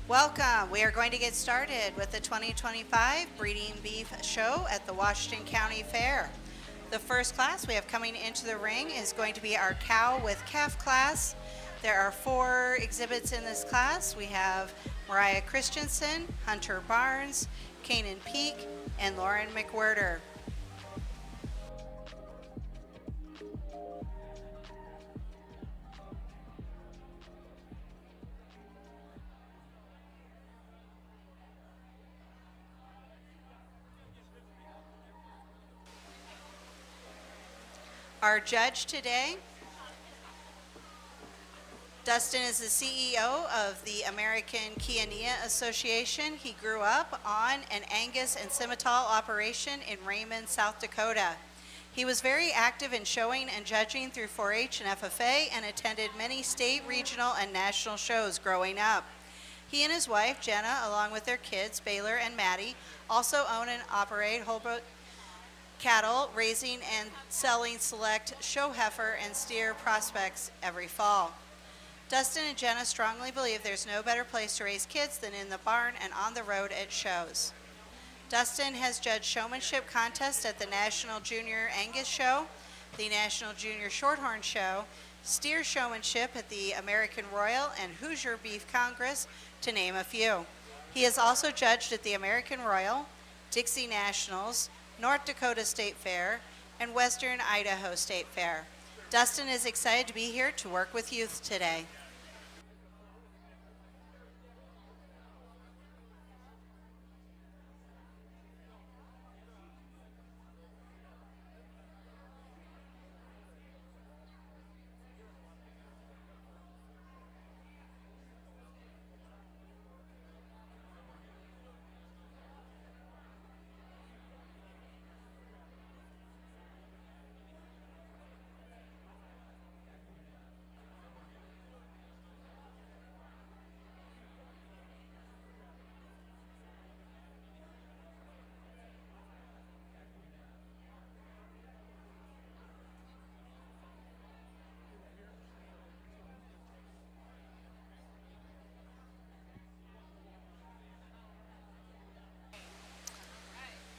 Welcome. We are going to get started with the 2025 Breeding Beef Show at the Washington County Fair. The first class we have coming into the ring is going to be our cow with calf class. There are 4 exhibits in this class. We have Mariah Christensen, Hunter Barnes, Kanan Peak, and Lauren McWhirter. Our judge today, Dustin is the CEO of the American Kiania Association. He grew up on an Angus and Simmental operation in Raymond, South Dakota. He was very active in showing and judging through 4-H and FFA and attended many state, regional, and national shows growing up. He and his wife, Jenna, along with their kids, Baylor and Maddie, also own and operate Holbrook cattle, raising and selling select show heifer and steer prospects every fall. Dustin and Jenna strongly believe there's no better place to raise kids than in the barn and on the road at shows. Dustin has judged showmanship contests at the National Junior Angus Show, the National Junior Shorthorn Show, steer showmanship at the American Royal and Hoosier Beef Congress, to name a few. He has also judged at the American Royal, Dixie Nationals, North Dakota State Fair, and Western Idaho State Fair. Dustin is excited to be here to work with youth today.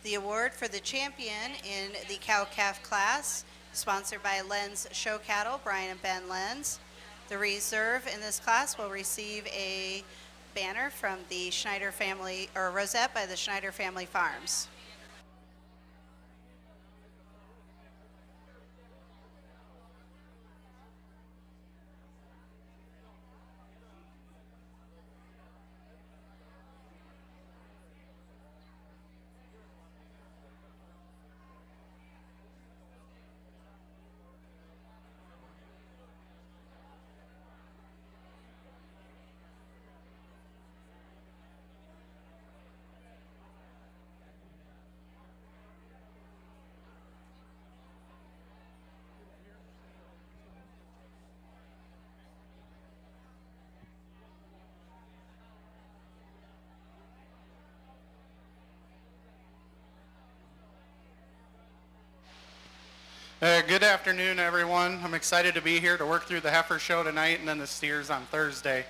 The award for the champion in the cow-calf class, sponsored by Lenz Show Cattle, Brian and Ben Lenz. The reserve in this class will receive a banner from the Schneider family, or rosette by the Schneider Family Farms. Good afternoon, everyone. I'm excited to be here to work through the heifer show tonight and then the steers on Thursday.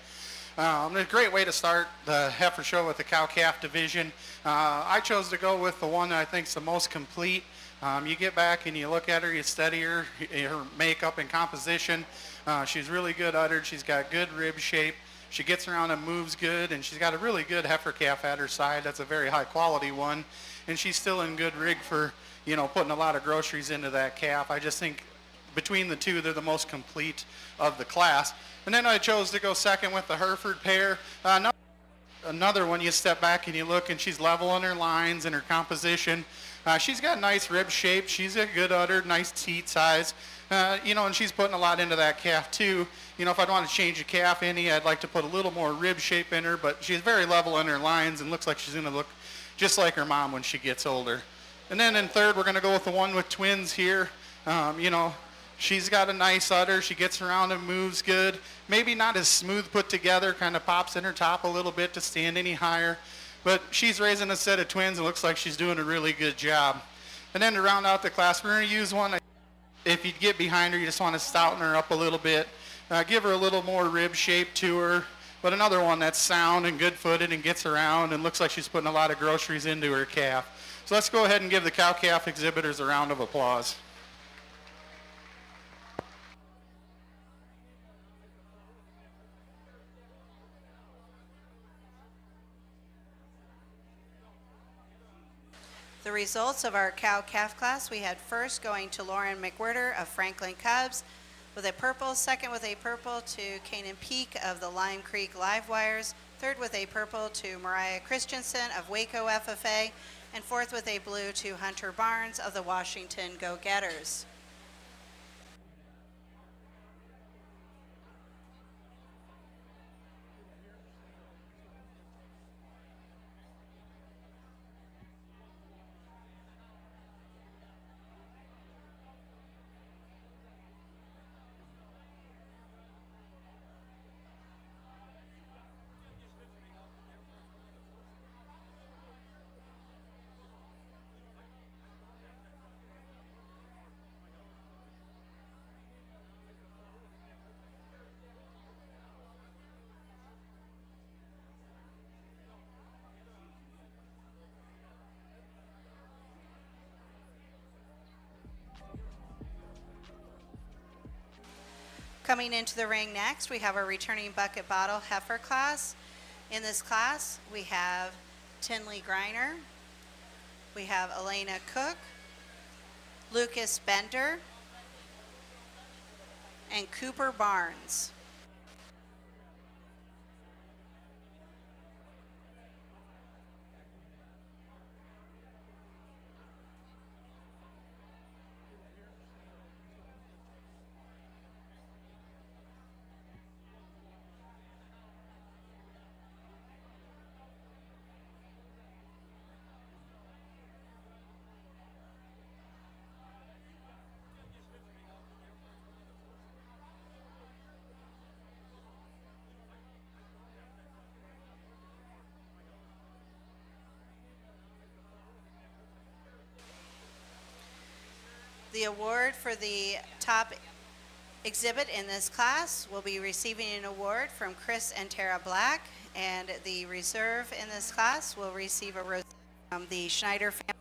A great way to start the heifer show with the cow-calf division. I chose to go with the one that I think is the most complete. You get back and you look at her, you study her makeup and composition. She's really good uddered. She's got good rib shape. She gets around and moves good, and she's got a really good heifer calf at her side. That's a very high quality one, and she's still in good rig for putting a lot of groceries into that calf. I just think between the two, they're the most complete of the class. And then I chose to go second with the Hereford pair. Another one, you step back and you look, and she's level on her lines and her composition. She's got nice rib shape. She's a good uddered, nice teat size. And she's putting a lot into that calf too. If I'd want to change a calf any, I'd like to put a little more rib shape in her, but she's very level on her lines and looks like she's going to look just like her mom when she gets older. And then in third, we're going to go with the one with twins here. She's got a nice udder. She gets around and moves good. Maybe not as smooth put together, kind of pops in her top a little bit to stand any higher. But she's raising a set of twins and looks like she's doing a really good job. And then to round out the class, we're going to use one. If you get behind her, you just want to stouten her up a little bit. Give her a little more rib shape to her. but another one that's sound and good-footed and gets around and looks like she's putting a lot of groceries into her calf. So let's go ahead and give the cow-calf exhibitors a round of applause. The results of our cow-calf class, we had first going to Lauren McWhirter of Franklin Cubs with a purple, second with a purple to Canaan Peak of the Lime Creek Live Wires, third with a purple to Mariah Christensen of Waco FFA, and fourth with a blue to Hunter Barnes of the Washington Go-Getters. Coming into the ring next, we have our returning bucket bottle heifer class. In this class, we have Tinley Griner, we have Elena Cook, Lucas Bender, and Cooper Barnes. The award for the top exhibit in this class will be receiving an award from Chris and Tara Black, and the reserve in this class will receive a rose from the Schneider family.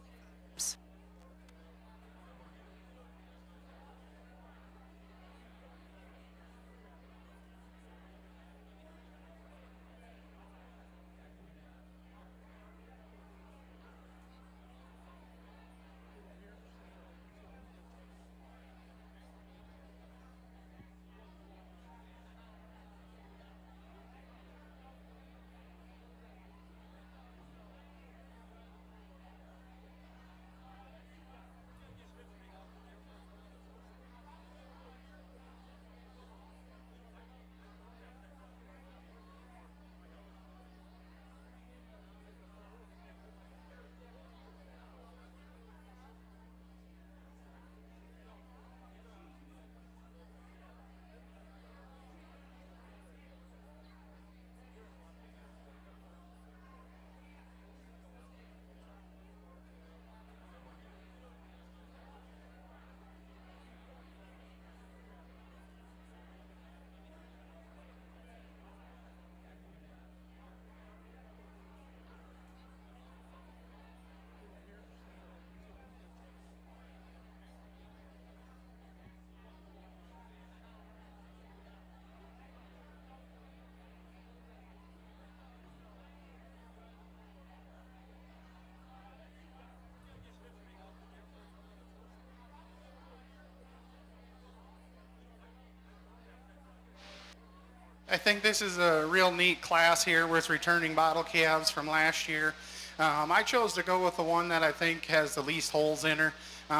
I think this is a real neat class here with returning bottle calves from last year. I chose to go with the one that I think has the least holes in her.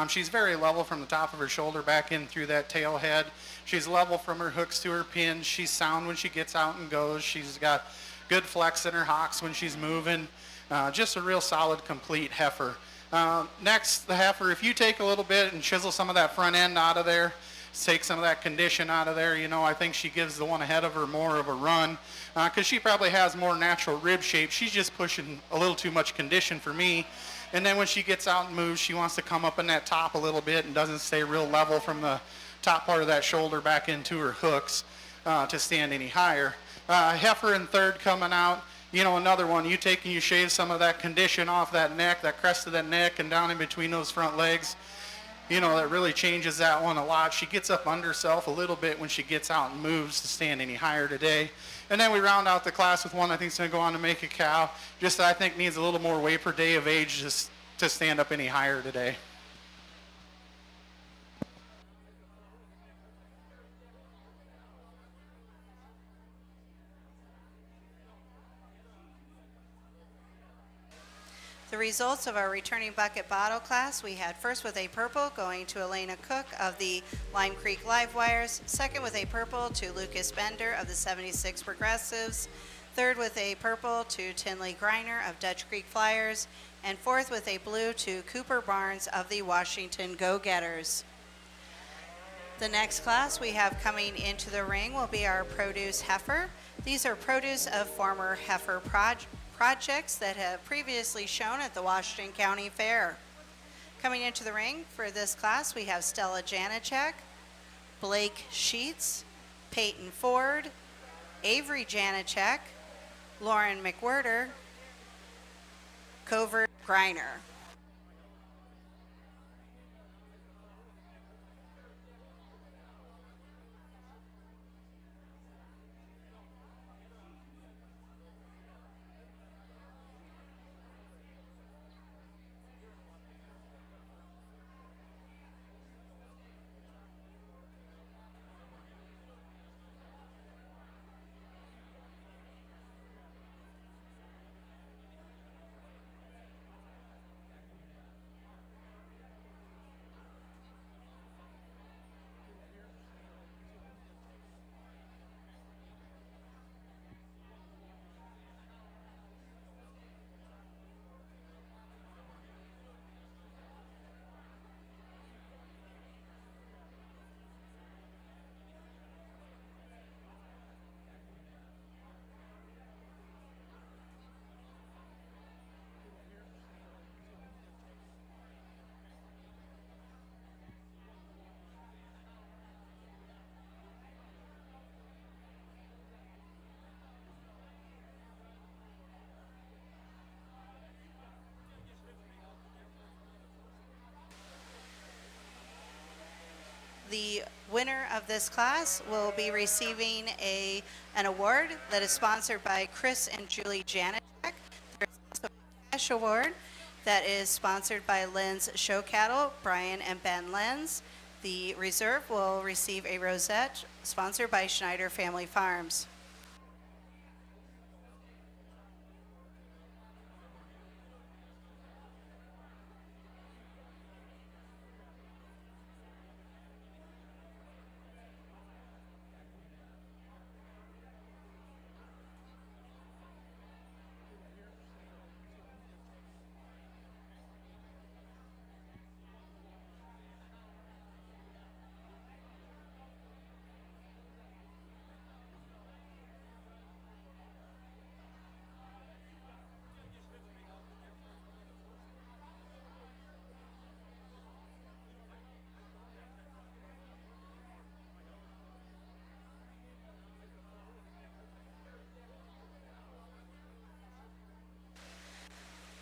She's very level from the top of her shoulder back in through that tail head. She's level from her hooks to her pins. She's sound when she gets out and goes. She's got good flex in her hocks when she's moving. Just a real solid, complete heifer. Next, the heifer, if you take a little bit and chisel some of that front end out of there, take some of that condition out of there, I think she gives the one ahead of her more of a run because she probably has more natural rib shape. She's just pushing a little too much condition for me. And then when she gets out and moves, she wants to come up in that top a little bit and doesn't stay real level from the top part of that shoulder back into her hooks to stand any higher. Heifer in third coming out. You know, another one, you take and you shave some of that condition off that neck, that crest of that neck and down in between those front legs. You know, that really changes that one a lot. She gets up under herself a little bit when she gets out and moves to stand any higher today. And then we round out the class with one I think is going to go on to make a cow. Just that I think needs a little more weight per day of age just to stand up any higher today. The results of our returning bucket bottle class, we had first with a purple going to Elena Cook of the Lime Creek Live Wires, second with a purple to Lucas Bender of the 76 Progressives, third with a purple to Tinley Griner of Dutch Creek Flyers, and fourth with a blue to Cooper Barnes of the Washington Go-Getters. The next class we have coming into the ring will be our produce heifer. These are produce of former heifer projects that have previously shown at the Washington County Fair. Coming into the ring for this class, we have Stella Janacek, Blake Sheets, Peyton Ford, Avery Janacek, Lauren McWhirter, Covert Griner. The winner of this class will be receiving an award that is sponsored by Chris and Julie Janacek. There's also a cash award that is sponsored by Lenz Show Cattle, Brian and Ben Lenz. The reserve will receive a rosette sponsored by Schneider Family Farms.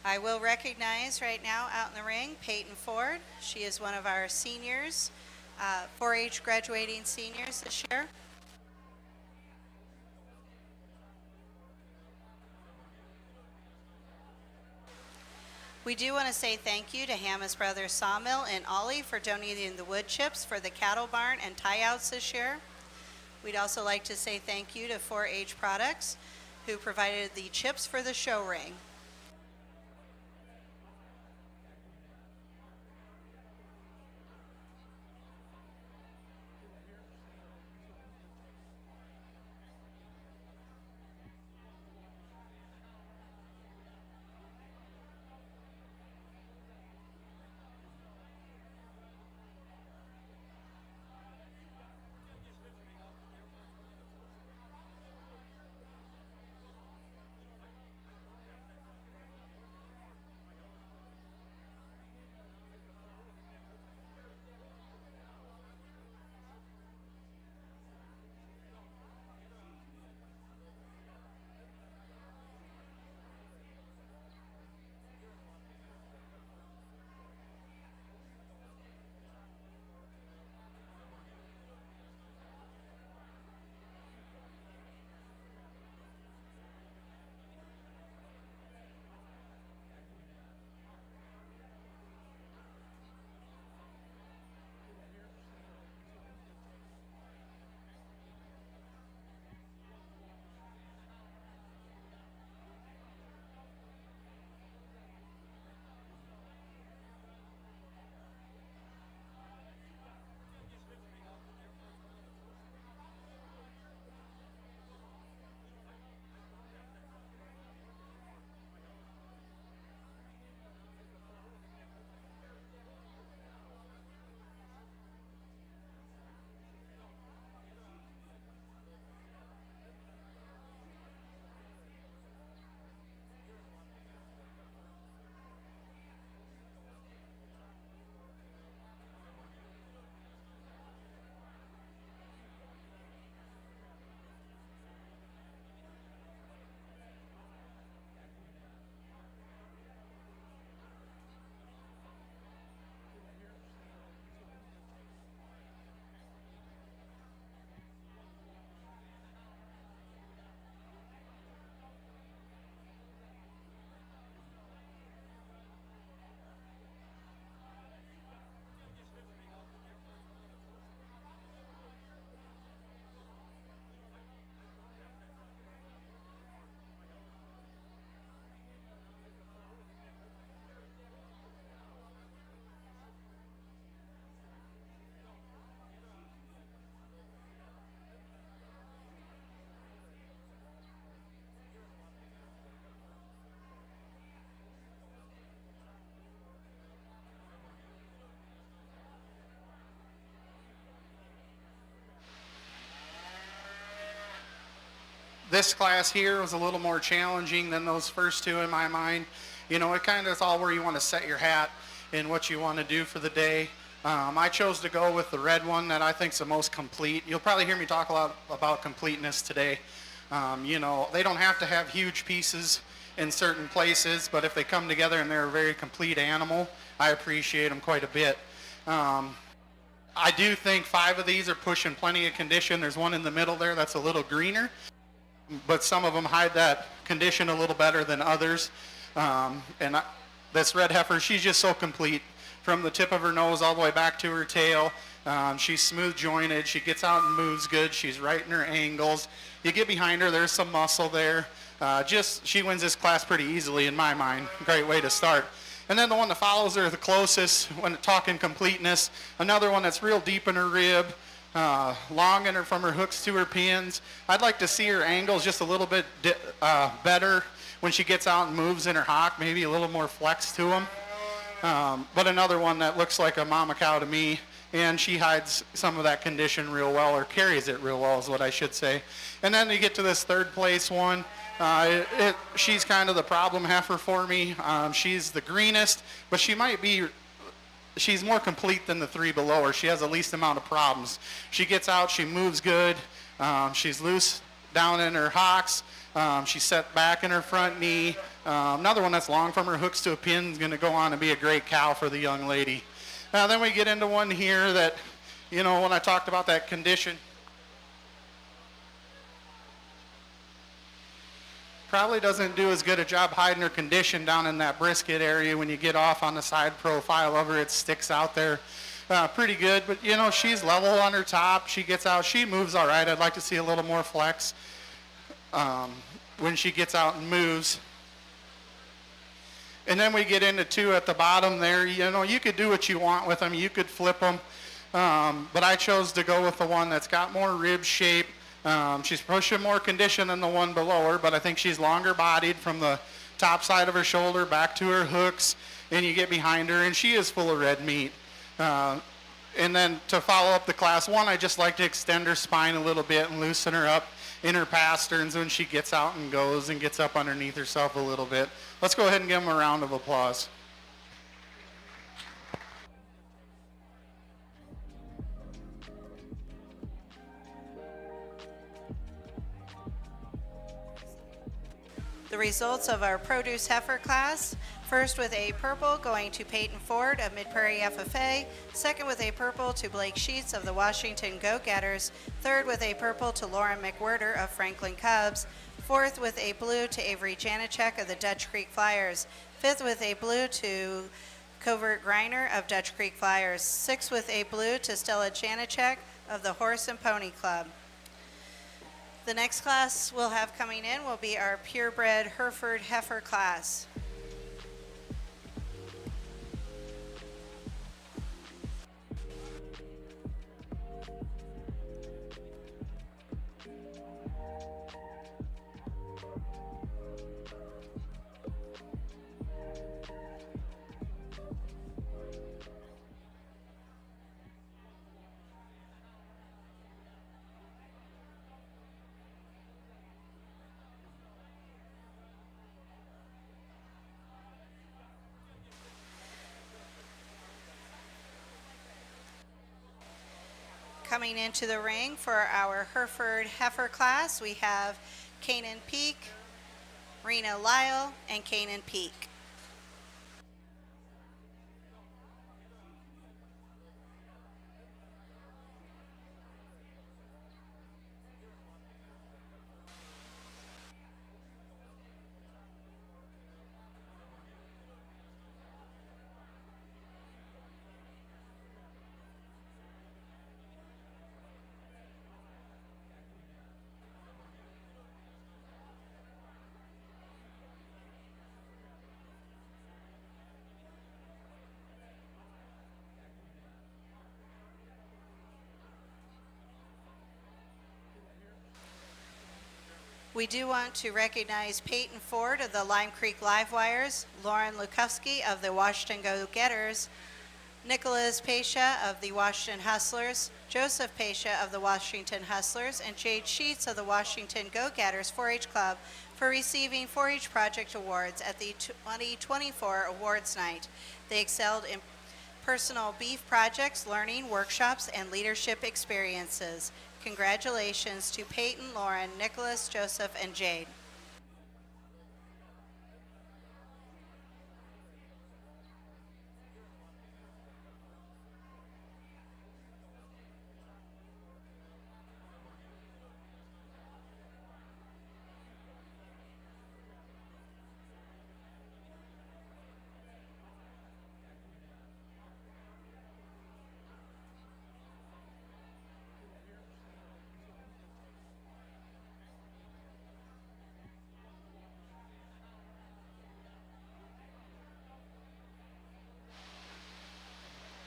I will recognize right now out in the ring Peyton Ford. She is one of our seniors, 4-H graduating seniors this year. We do want to say thank you to Hammis Brothers Sawmill in Ollie for donating the wood chips for the cattle barn and tie-outs this year. We'd also like to say thank you to 4-H Products, who provided the chips for the show ring. This class here was a little more challenging than those first two in my mind. You know, it kind of is all where you want to set your hat and what you want to do for the day. I chose to go with the red one that I think is the most complete. You'll probably hear me talk a lot about completeness today. You know, they don't have to have huge pieces in certain places, but if they come together and they're a very complete animal, I appreciate them quite a bit. I do think 5 of these are pushing plenty of condition. There's one in the middle there that's a little greener, but some of them hide that condition a little better than others. This red heifer, she's just so complete. From the tip of her nose all the way back to her tail. She's smooth jointed. She gets out and moves good. She's right in her angles. You get behind her, there's some muscle there. She wins this class pretty easily in my mind. Great way to start. And then the one that follows her the closest when talking completeness, another one that's real deep in her rib, long in her from her hooks to her pins. I'd like to see her angles just a little bit better when she gets out and moves in her hock, maybe a little more flex to them. But another one that looks like a mama cow to me, and she hides some of that condition real well, or carries it real well is what I should say. And then you get to this third place one. She's kind of the problem heifer for me. She's the greenest, but she's more complete than the 3 below her. She has the least amount of problems. She gets out, she moves good, she's loose down in her hocks. She's set back in her front knee. Another one that's long from her hooks to a pin is going to go on and be a great cow for the young lady. Now then we get into one here that, you know, when I talked about that condition, probably doesn't do as good a job hiding her condition down in that brisket area. When you get off on the side profile of her, it sticks out there pretty good. But, you know, she's level on her top. She gets out. She moves all right. I'd like to see a little more flex when she gets out and moves. And then we get into 2 at the bottom there. You know, you could do what you want with them. You could flip them. But I chose to go with the one that's got more rib shape. She's pushing more condition than the one below her, but I think she's longer bodied from the top side of her shoulder back to her hooks, and you get behind her, and she is full of red meat. And then to follow up the class 1, I just like to extend her spine a little bit and loosen her up in her pasterns when she gets out and goes and gets up underneath herself a little bit. Let's go ahead and give them a round of applause. The results of our produce heifer class: first with a purple going to Peyton Ford of Mid-Prairie FFA, second with a purple to Blake Sheets of the Washington Go-Getters, third with a purple to Lauren McWhirter of Franklin Cubs, fourth with a blue to Avery Janacek of the Dutch Creek Flyers, fifth with a blue to Covert Griner of Dutch Creek Flyers, sixth with a blue to Stella Janacek of the Horse and Pony Club. The next class we'll have coming in will be our Purebred Hereford heifer class. Coming into the ring for our Hereford heifer class, we have Kanan Peak, Rena Lyle, and Kanan Peak. We do want to recognize Peyton Ford of the Lime Creek Livewires, Lauren Lukowski of the Washington Go-Getters, Nicholas Pasha of the Washington Hustlers, Joseph Pasha of the Washington Hustlers, and Jade Sheets of the Washington Go-Getters 4-H Club for receiving 4-H Project Awards at the 2024 Awards Night. They excelled in personal beef projects, learning, workshops, and leadership experiences. Congratulations to Peyton, Lauren, Nicholas, Joseph, and Jade.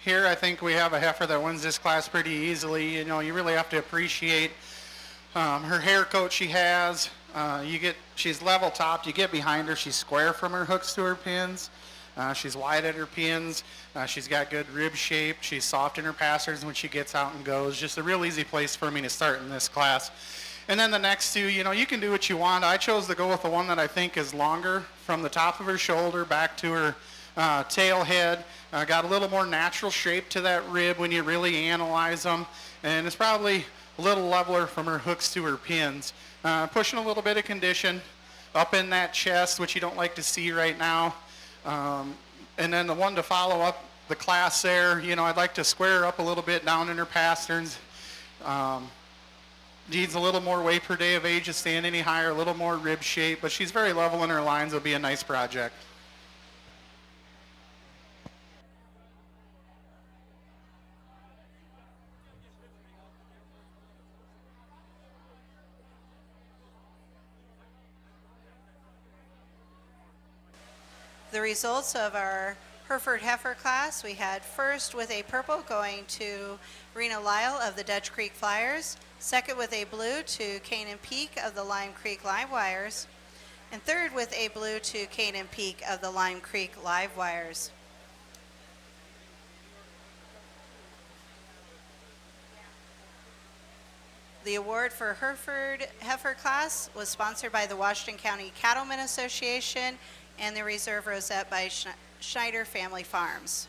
Here, I think we have a heifer that wins this class pretty easily. You know, you really have to appreciate her hair coat she has. She's level topped. You get behind her, she's square from her hooks to her pins. She's wide at her pins. She's got good rib shape. She's soft in her passers when she gets out and goes. Just a real easy place for me to start in this class. And then the next two, you know, you can do what you want. I chose to go with the one that I think is longer from the top of her shoulder back to her tail head. Got a little more natural shape to that rib when you really analyze them. And it's probably a little leveler from her hooks to her pins. Pushing a little bit of condition up in that chest, which you don't like to see right now. And then the one to follow up the class there, you know, I'd like to square her up a little bit down in her pasterns. Needs a little more weight per day of age to stand any higher, a little more rib shape, but she's very level in her lines. It'll be a nice project. The results of our Hereford Heifer class, we had first with a purple going to Rena Lyle of the Dutch Creek Flyers, second with a blue to Canaan Peak of the Lime Creek Live Wires, and third with a blue to Canaan Peak of the Lime Creek Live Wires. The award for Hereford Heifer class was sponsored by the Washington County Cattlemen Association and the Reserve Rosette by Schneider Family Farms.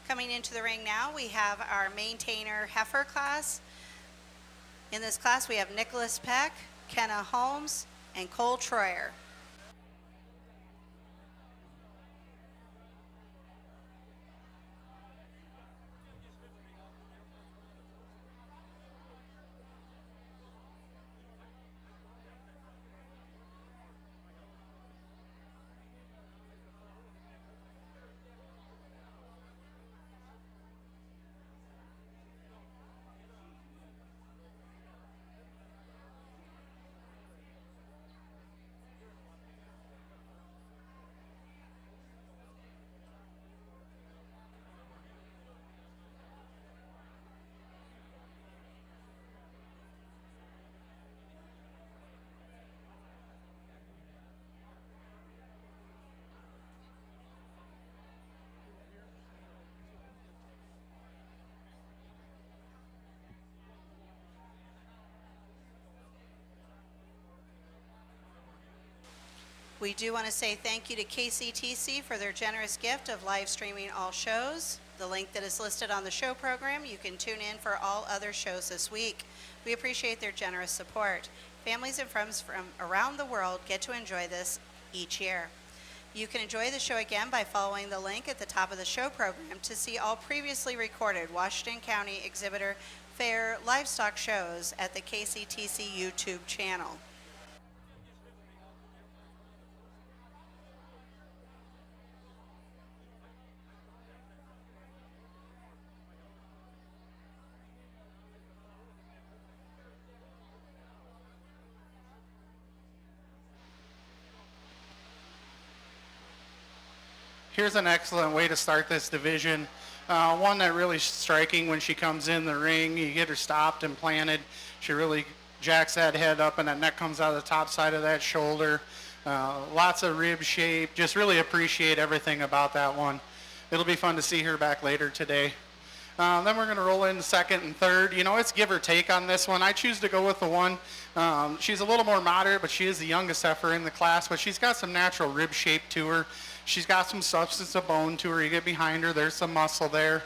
Coming into the ring now, we have our maintainer heifer class. In this class, we have Nicholas Peck, Kenna Holmes, and Cole Troyer. We do want to say thank you to KCTC for their generous gift of live streaming all shows. The link that is listed on the show program, you can tune in for all other shows this week. We appreciate their generous support. Families and friends from around the world get to enjoy this each year. You can enjoy the show again by following the link at the top of the show program to see all previously recorded Washington County Exhibitor Fair livestock shows at the KCTC YouTube channel. Here's an excellent way to start this division. One that really striking when she comes in the ring. You get her stopped and planted. She really jacks that head up and that neck comes out of the top side of that shoulder. Lots of rib shape. Just really appreciate everything about that one. It'll be fun to see her back later today. Then we're going to roll in second and third. You know, it's give or take on this one. I choose to go with the one. She's a little more moderate, but she is the youngest heifer in the class, but she's got some natural rib shape to her. She's got some substance of bone to her. You get behind her, there's some muscle there.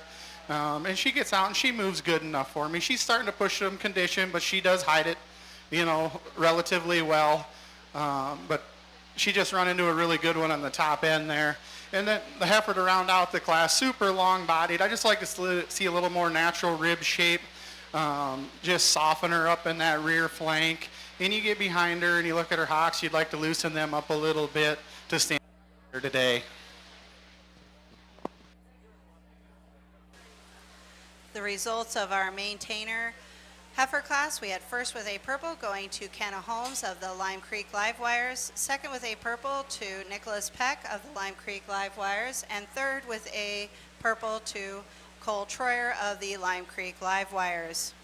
And she gets out and she moves good enough for me. She's starting to push some condition, but she does hide it, you know, relatively well. But she just run into a really good one on the top end there. And then the heifer to round out the class, super long bodied. I just like to see a little more natural rib shape. Just soften her up in that rear flank. And you get behind her and you look at her hocks, you'd like to loosen them up a little bit to stand here today. The results of our maintainer heifer class, we had first with a purple going to Kenna Holmes of the Lime Creek Live Wires, second with a purple to Nicholas Peck of the Lime Creek Live Wires, and third with a purple to Cole Troyer of the Lime Creek Live Wires.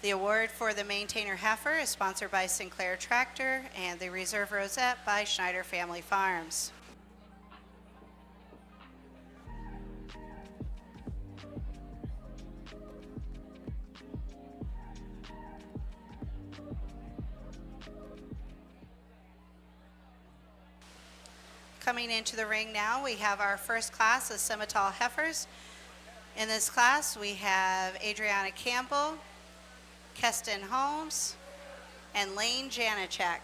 The award for the maintainer heifer is sponsored by Sinclair Tractor and the Reserve Rosette by Schneider Family Farms. Coming into the ring now, we have our first class of Simmental heifers. In this class, we have Adriana Campbell, Keston Holmes, and Lane Janacek.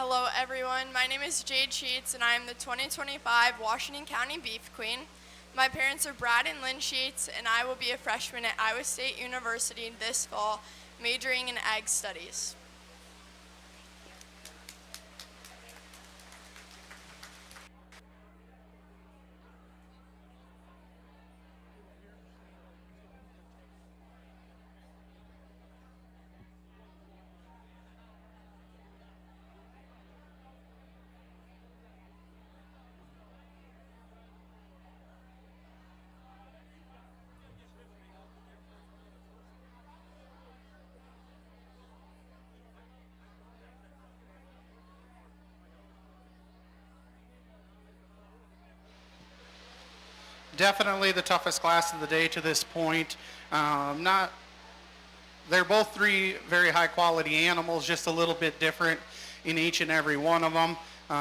Hello everyone, my name is Jade Sheets and I am the 2025 Washington County Beef Queen. My parents are Brad and Lynn Sheets and I will be a freshman at Iowa State University this fall, majoring in ag studies. Definitely the toughest class of the day to this point. They're both three very high quality animals, just a little bit different in each and every one of them.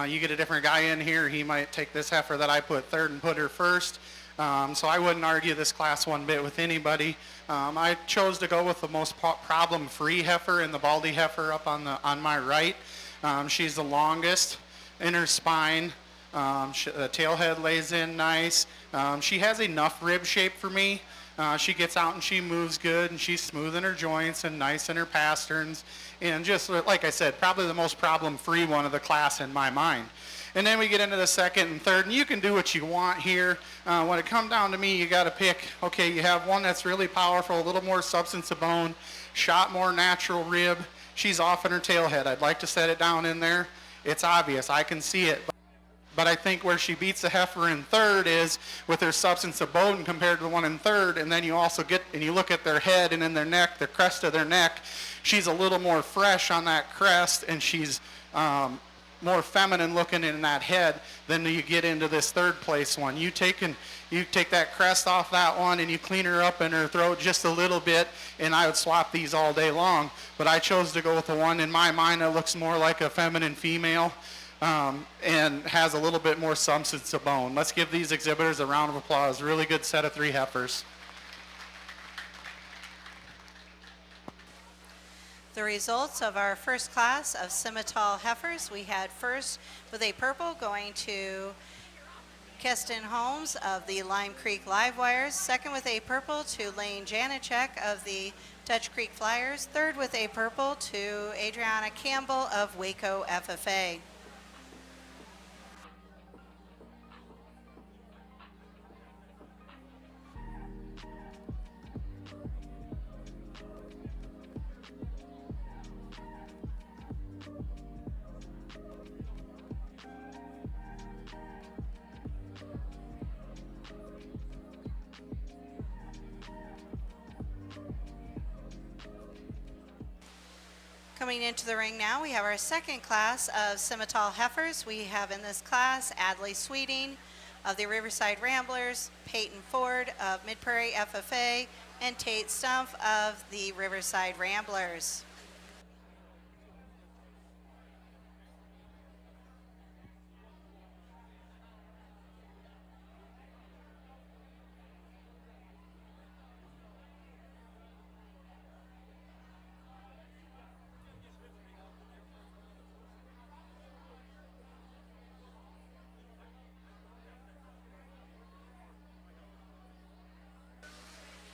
You get a different guy in here, he might take this heifer that I put third and put her first. So I wouldn't argue this class one bit with anybody. I chose to go with the most problem-free heifer in the Baldy heifer up on my right. She's the longest in her spine. The tail head lays in nice. She has enough rib shape for me. She gets out and she moves good and she's smooth in her joints and nice in her pasterns. And just like I said, probably the most problem-free one of the class in my mind. And then we get into the second and third, and you can do what you want here. When it comes down to me, you got to pick, okay, you have one that's really powerful, a little more substance of bone, shot more natural rib. She's off in her tail head. I'd like to set it down in there. It's obvious. I can see it. But I think where she beats the heifer in third is with her substance of bone compared to the one in third. And then you also get, and you look at their head and in their neck, the crest of their neck, she's a little more fresh on that crest, and she's more feminine looking in that head than you get into this third place one. You take that crest off that one and you clean her up in her throat just a little bit, and I would swap these all day long. But I chose to go with the one in my mind that looks more like a feminine female. And has a little bit more substance of bone. Let's give these exhibitors a round of applause. Really good set of three heifers. The results of our first class of Simmental heifers, we had first with a purple going to Keston Holmes of the Lime Creek Live Wires, second with a purple to Lane Janicek of the Dutch Creek Flyers, third with a purple to Adriana Campbell of Waco FFA. Coming into the ring now, we have our second class of Simmental heifers. We have in this class Adley Sweeting of the Riverside Ramblers, Peyton Ford of Mid Prairie FFA, and Tate Stumpf of the Riverside Ramblers.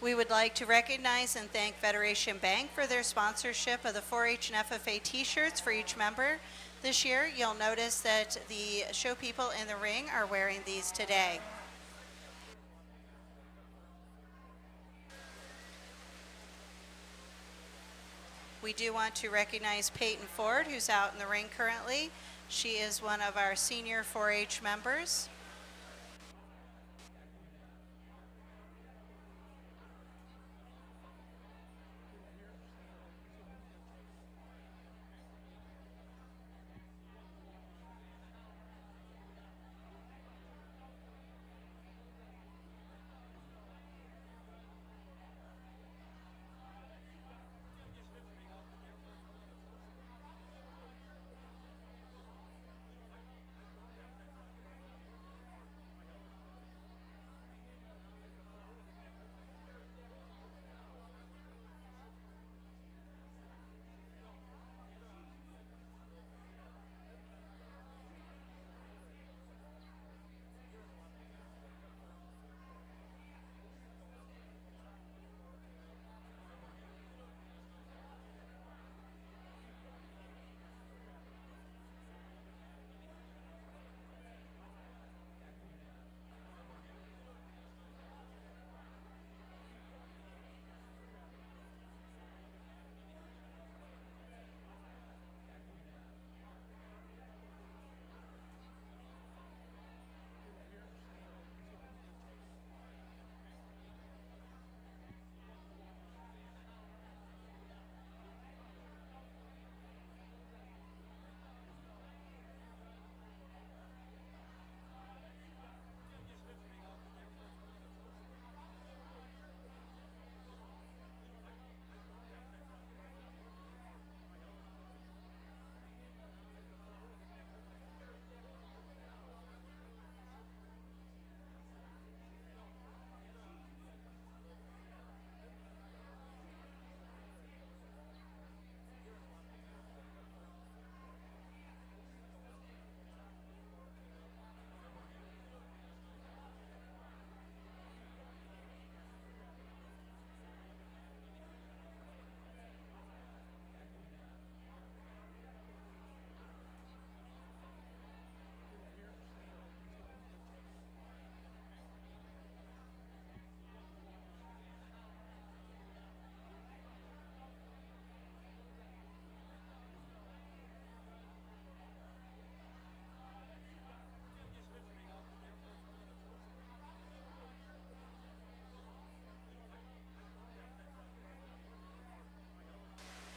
We would like to recognize and thank Federation Bank for their sponsorship of the 4-H and FFA t-shirts for each member. This year, you'll notice that the show people in the ring are wearing these today. We do want to recognize Peyton Ford, who's out in the ring currently. She is one of our senior 4-H members.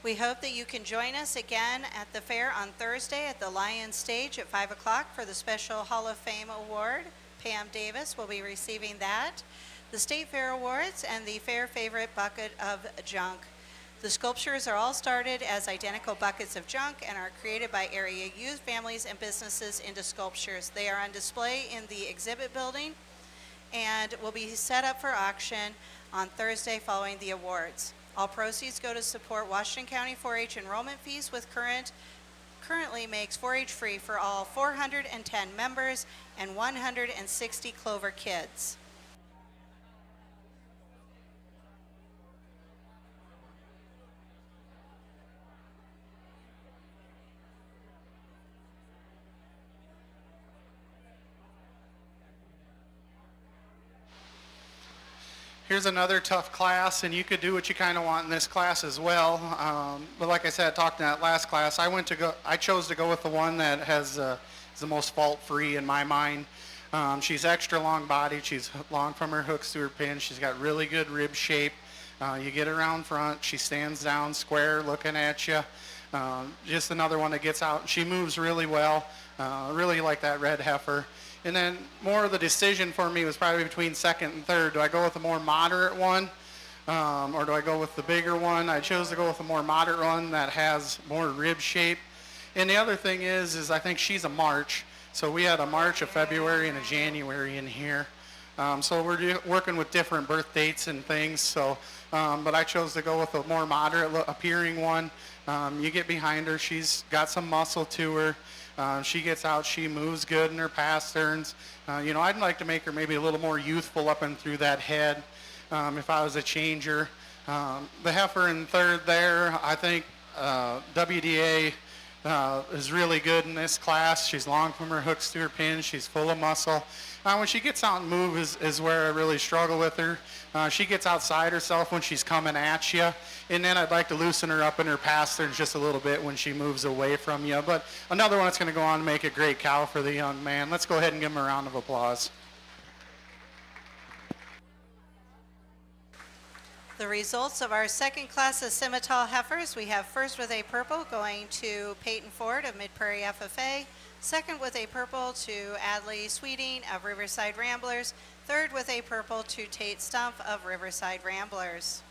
We hope that you can join us again at the fair on Thursday at the Lion Stage at 5 o'clock for the special Hall of Fame award. Pam Davis will be receiving that, the State Fair Awards, and the Fair Favorite Bucket of Junk. The sculptures are all started as identical buckets of junk and are created by area youth, families, and businesses into sculptures. They are on display in the exhibit building and will be set up for auction on Thursday following the awards. All proceeds go to support Washington County 4-H enrollment fees, with currently makes 4-H free for all 410 members and 160 Clover kids. Here's another tough class, and you could do what you kind of want in this class as well. But like I said, I talked in that last class. I chose to go with the one that has is the most fault-free in my mind. She's extra long-bodied. She's long from her hooks to her pins. She's got really good rib shape. You get her around front. She stands down square, looking at you. Just another one that gets out. She moves really well. Really like that red heifer. And then more of the decision for me was probably between second and third. Do I go with a more moderate one, or do I go with the bigger one? I chose to go with a more moderate one that has more rib shape. And the other thing is I think she's a March. So we had a March, a February, and a January in here. So we're working with different birth dates and things. So, but I chose to go with a more moderate appearing one. You get behind her. She's got some muscle to her. She gets out, she moves good in her pasterns. I'd like to make her maybe a little more youthful up and through that head if I was a changer. The heifer in third there, I think WDA is really good in this class. She's long from her hooks to her pins. She's full of muscle. When she gets out and moves is where I really struggle with her. She gets outside herself when she's coming at you. And then I'd like to loosen her up in her pasterns just a little bit when she moves away from you. But another one that's going to go on to make a great cow for the young man. Let's go ahead and give him a round of applause. The results of our second class of Simmental heifers, we have first with a purple going to Peyton Ford of Mid-Prairie FFA, second with a purple to Adley Sweeting of Riverside Ramblers, third with a purple to Tate Stumpf of Riverside Ramblers.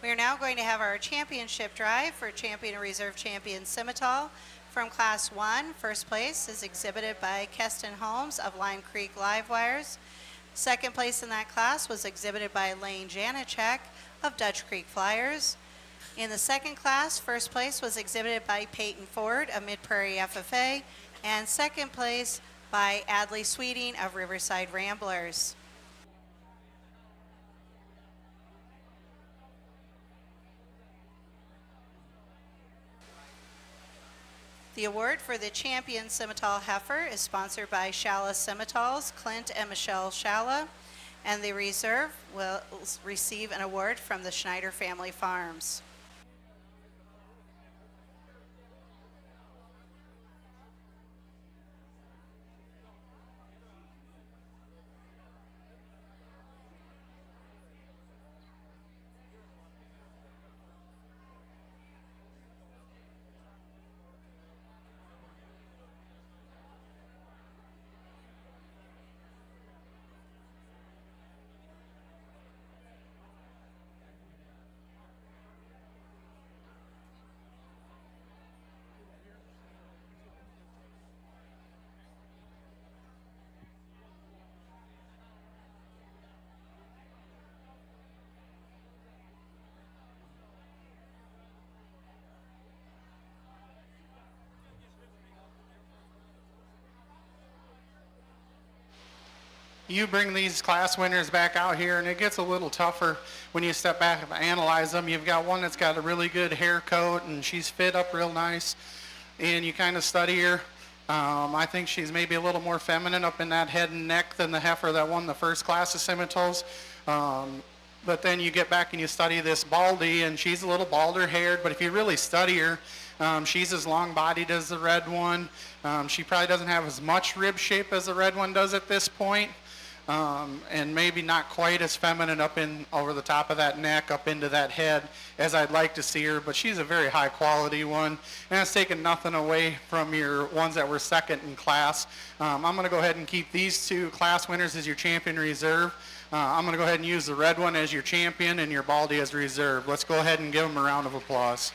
We are now going to have our championship drive for champion and reserve champion Simmental. From Class 1, first place is exhibited by Keston Holmes of Lime Creek Livewires. Second place in that class was exhibited by Lane Janacek of Dutch Creek Flyers. In the second class, first place was exhibited by Peyton Ford of Mid-Prairie FFA, and second place by Adley Sweeting of Riverside Ramblers. The award for the champion Simmental heifer is sponsored by Shalla Simmentals, Clint and Michelle Shalla, and the reserve will receive an award from the Schneider Family Farms. You bring these class winners back out here, and it gets a little tougher when you step back and analyze them. You've got one that's got a really good hair coat, and she's fit up real nice, and you kind of study her. I think she's maybe a little more feminine up in that head and neck than the heifer that won the first class of Simmentals. But then you get back and you study this Baldy, and she's a little balder haired, but if you really study her, she's as long bodied as the red one. She probably doesn't have as much rib shape as the red one does at this point. and maybe not quite as feminine up in over the top of that neck, up into that head as I'd like to see her, but she's a very high quality one, and it's taken nothing away from your ones that were second in class. I'm going to go ahead and keep these two class winners as your champion reserve. I'm going to go ahead and use the red one as your champion and your Baldy as reserve. Let's go ahead and give them a round of applause.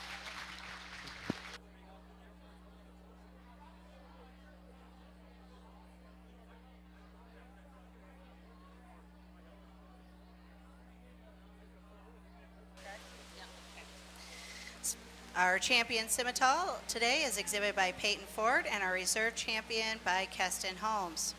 Our champion Simmental today is exhibited by Peyton Ford, and our reserve champion by Keston Holmes.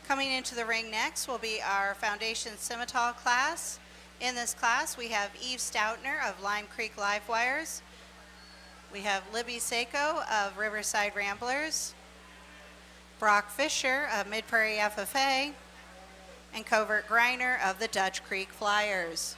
Coming into the ring next will be our Foundation Simmental class. In this class, we have Eve Stoutner of Lime Creek Live Wires. We have Libby Seiko of Riverside Ramblers, Brock Fisher of Mid Prairie FFA, and Covert Greiner of the Dutch Creek Flyers.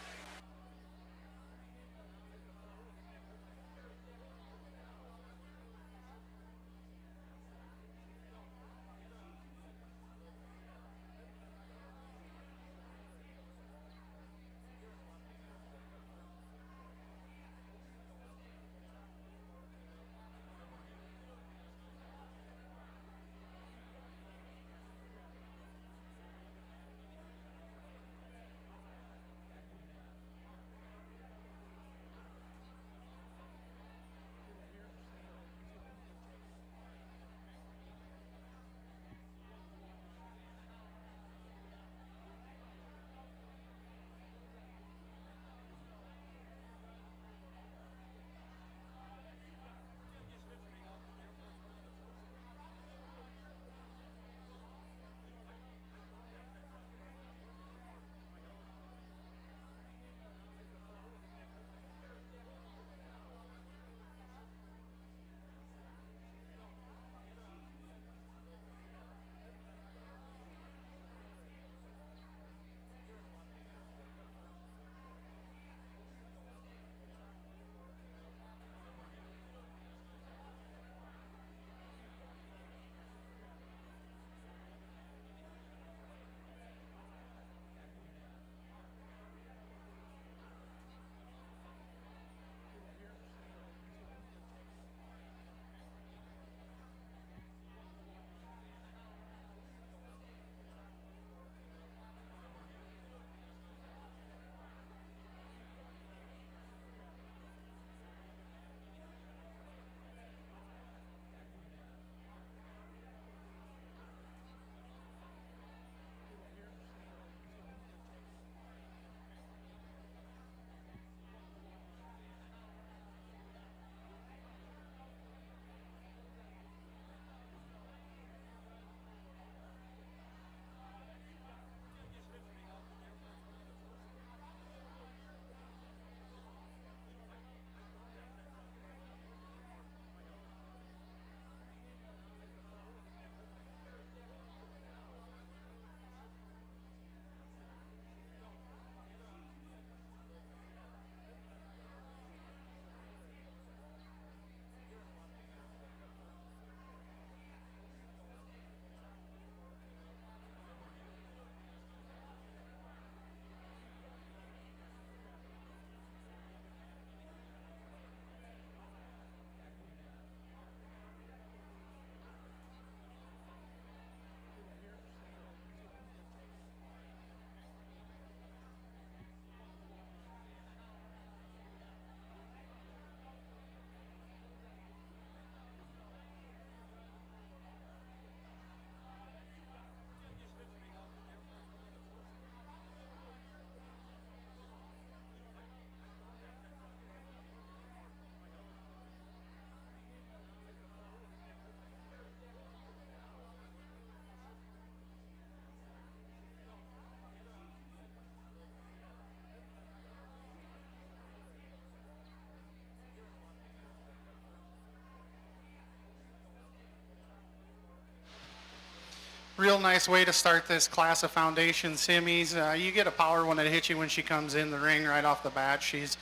real nice way to start this class of foundation simmies. You get a power when it hits you when she comes in the ring right off the bat. She's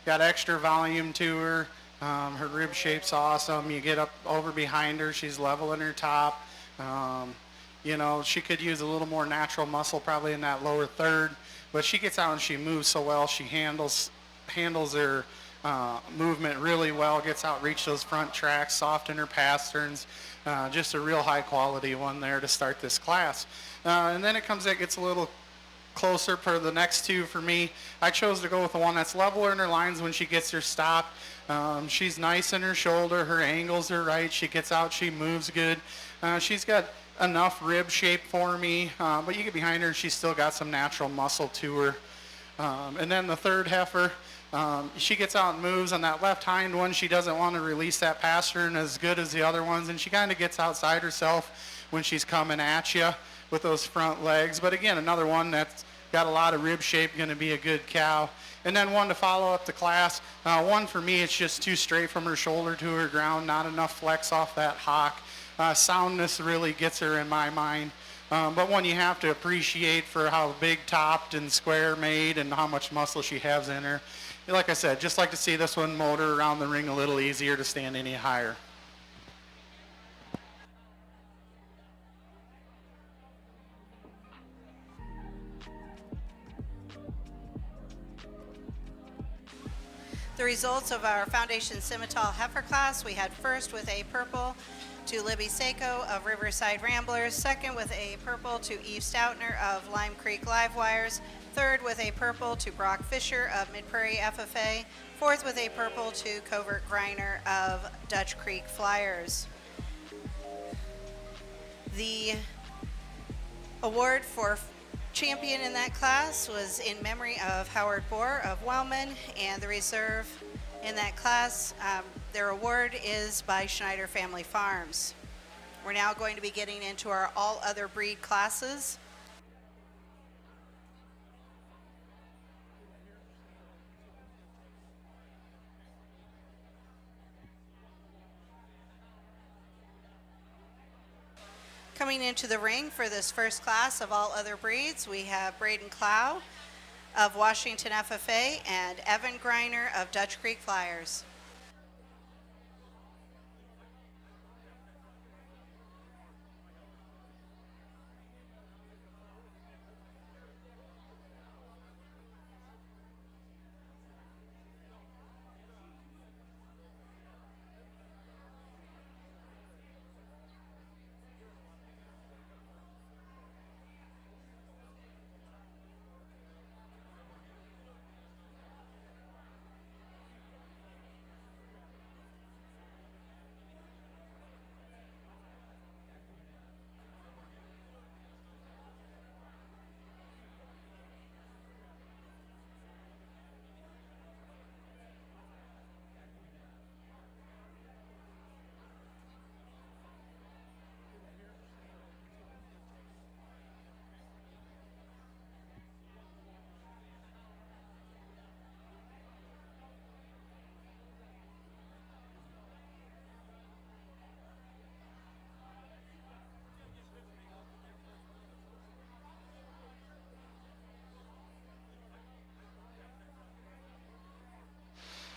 got extra volume to her. Her rib shape's awesome. You get up over behind her, she's level in her top. You know, she could use a little more natural muscle probably in that lower third, but she gets out and she moves so well. She handles her movement really well, gets out, reach those front tracks, soft in her pasterns. Just a real high quality one there to start this class. And then it gets a little closer for the next two for me. I chose to go with the one that's level in her lines when she gets her stop. She's nice in her shoulder, her angles are right, she gets out, she moves good. She's got enough rib shape for me, but you get behind her and she's still got some natural muscle to her. And then the third heifer, she gets out and moves on that left hind one. She doesn't want to release that pastern as good as the other ones, and she kind of gets outside herself when she's coming at you with those front legs. But again, another one that's got a lot of rib shape, going to be a good cow. And then one to follow up the class. One for me, it's just too straight from her shoulder to her ground, not enough flex off that hock. Soundness really gets her in my mind. But one you have to appreciate for how big topped and square made and how much muscle she has in her. Like I said, just like to see this one motor around the ring a little easier to stand any higher. The results of our Foundation Simmental heifer class, we had first with a purple to Libby Seiko of Riverside Ramblers, second with a purple to Eve Stoutner of Lime Creek Live Wires, third with a purple to Brock Fisher of Mid Prairie FFA, fourth with a purple to Covert Griner of Dutch Creek Flyers. The award for champion in that class was in memory of Howard Bohr of Wellman, and the reserve in that class, their award is by Schneider Family Farms. We're now going to be getting into our all other breed classes. Coming into the ring for this first class of all other breeds, we have Braden Clow of Washington FFA and Evan Griner of Dutch Creek Flyers.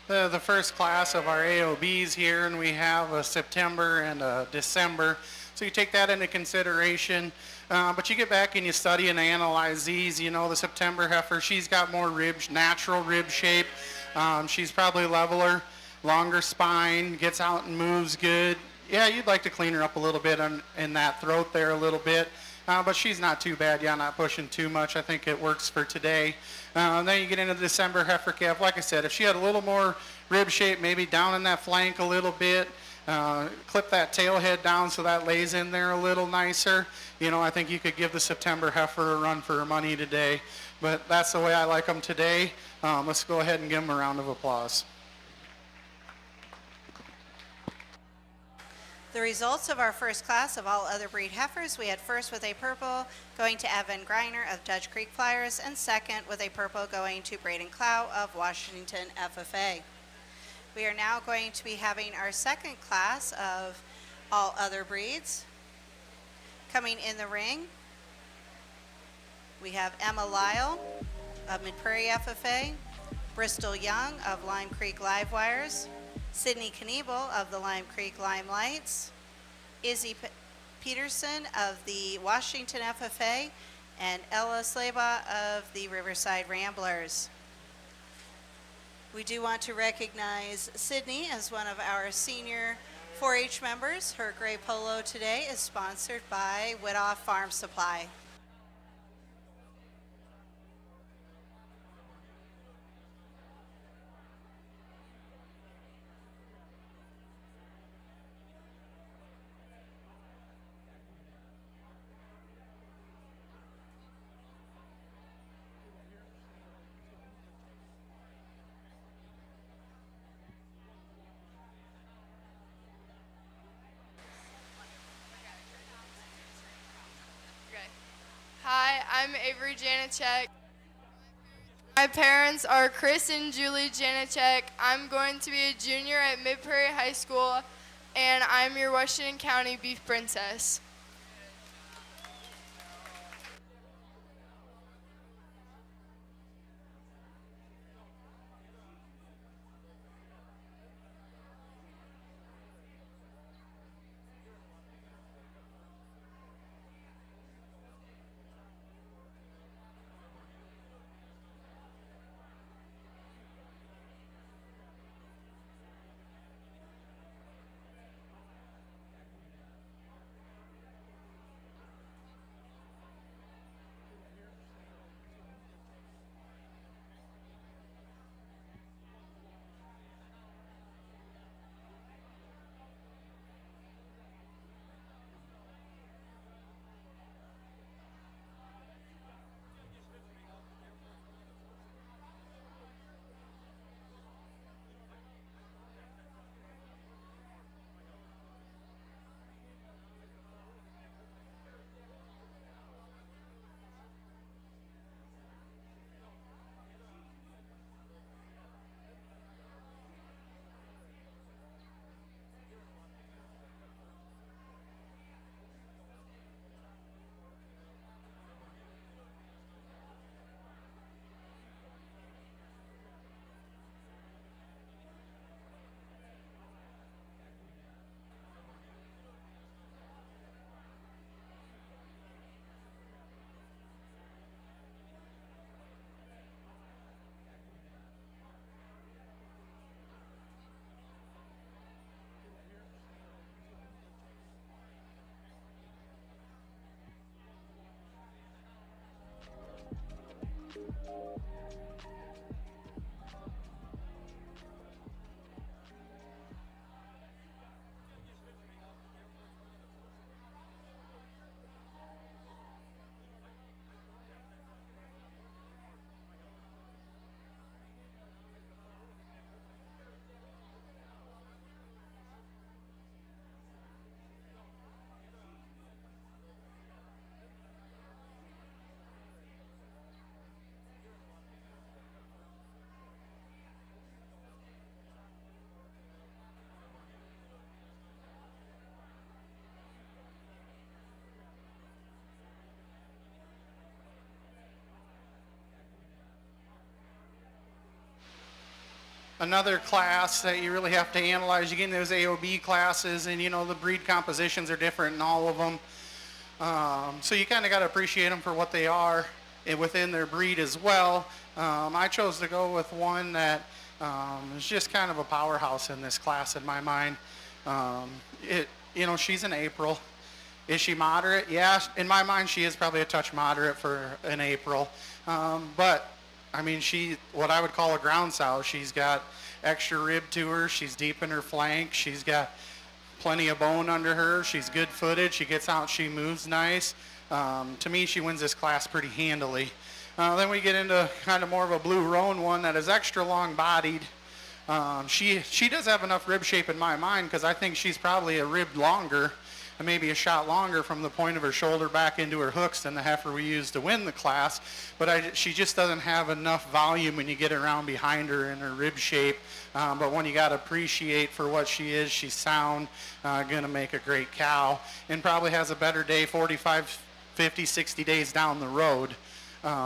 The first class of our AOBs here, and we have a September and a December. So you take that into consideration. But you get back and you study and analyze these. You know, the September heifer, she's got more natural rib shape. She's probably leveler, longer spine, gets out and moves good. Yeah, you'd like to clean her up a little bit in that throat there a little bit. But she's not too bad. Yeah, not pushing too much. I think it works for today. Then you get into the December heifer calf. Like I said, if she had a little more rib shape, maybe down in that flank a little bit, clip that tail head down so that lays in there a little nicer. You know, I think you could give the September heifer a run for her money today. But that's the way I like them today. Let's go ahead and give them a round of applause. The results of our first class of all other breed heifers, we had first with a purple going to Evan Griner of Dutch Creek Flyers, and second with a purple going to Braden Clow of Washington FFA. We are now going to be having our second class of all other breeds. Coming in the ring, we have Emma Lyle of Mid-Prairie FFA, Bristol Young of Lime Creek Livewires, Sydney Kniebel of the Lime Creek Limelights, Izzy Peterson of the Washington FFA, and Ella Slabaugh of the Riverside Ramblers. We do want to recognize Sydney as one of our senior 4-H members. Her gray polo today is sponsored by Whittoff Farm Supply. Hi, I'm Avery Janacek. My parents are Chris and Julie Janacek. I'm going to be a junior at Mid-Prairie High School, and I'm your Washington County Beef Princess. Another class that you really have to analyze, you get into those AOB classes, and the breed compositions are different in all of them. So you kind of got to appreciate them for what they are and within their breed as well. I chose to go with one that is just kind of a powerhouse in this class in my mind. She's an April. Is she moderate? Yeah, in my mind she is probably a touch moderate for an April. But I mean, what I would call a ground sow. She's got extra rib to her. She's deep in her flank. She's got plenty of bone under her. She's good footed. She gets out. She moves nice. To me, she wins this class pretty handily. Then we get into kind of more of a blue roan one that is extra long bodied. She does have enough rib shape in my mind because I think she's probably a rib longer. maybe a shot longer from the point of her shoulder back into her hooks than the heifer we used to win the class, but she just doesn't have enough volume when you get around behind her in her rib shape. But when you got to appreciate for what she is, she's sound, going to make a great cow, and probably has a better day 45, 50, 60 days down the road,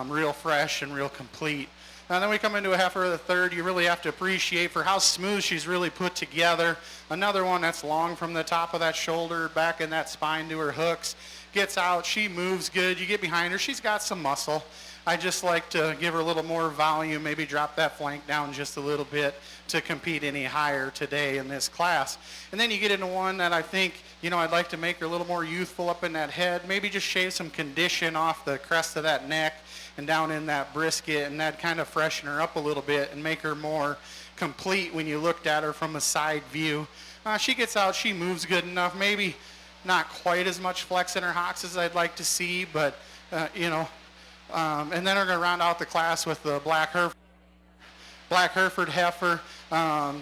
real fresh and real complete. And then we come into a heifer of the third. You really have to appreciate for how smooth she's really put together. Another one that's long from the top of that shoulder back in that spine to her hooks. Gets out, she moves good. You get behind her, she's got some muscle. I just like to give her a little more volume, maybe drop that flank down just a little bit to compete any higher today in this class. And then you get into one that I think, I'd like to make her a little more youthful up in that head, maybe just shave some condition off the crest of that neck and down in that brisket, and that kind of freshen her up a little bit and make her more complete when you looked at her from a side view. She gets out, she moves good enough, maybe not quite as much flex in her hocks as I'd like to see, but and then we're going to round out the class with the Black Hereford heifer.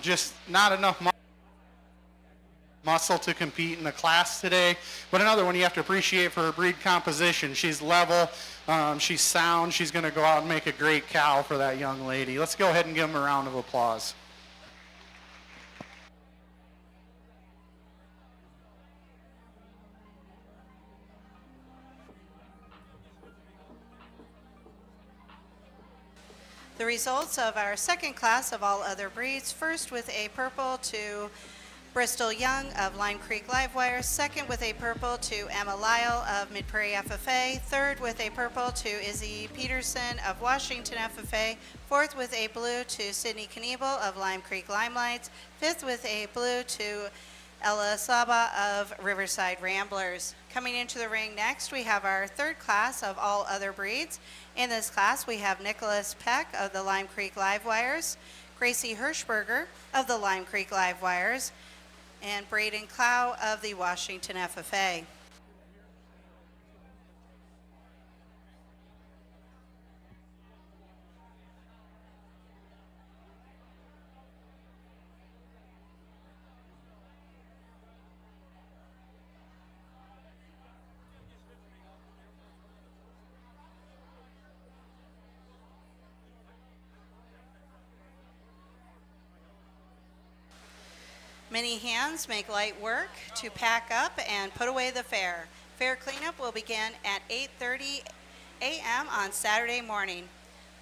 Just not enough muscle to compete in the class today, but another one you have to appreciate for her breed composition. She's level, she's sound, she's going to go out and make a great cow for that young lady. Let's go ahead and give them a round of applause. The results of our second class of all other breeds, first with a purple to Bristol Young of Lime Creek Livewire, second with a purple to Emma Lyle of Mid-Prairie FFA, third with a purple to Izzy Peterson of Washington FFA, fourth with a blue to Sydney Kniebel of Lime Creek Limelights, fifth with a blue to Ella Saba of Riverside Ramblers. Coming into the ring next, we have our third class of all other breeds. In this class, we have Nicholas Peck of the Lime Creek Livewires, Gracie Hirschberger of the Lime Creek Livewires, and Braden Clow of the Washington FFA. Many hands make light work to pack up and put away the fair. Fair cleanup will begin at 8:30 a.m. on Saturday morning.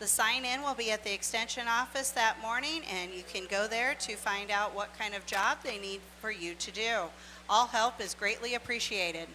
The sign-in will be at the extension office that morning, and you can go there to find out what kind of job they need for you to do. All help is greatly appreciated.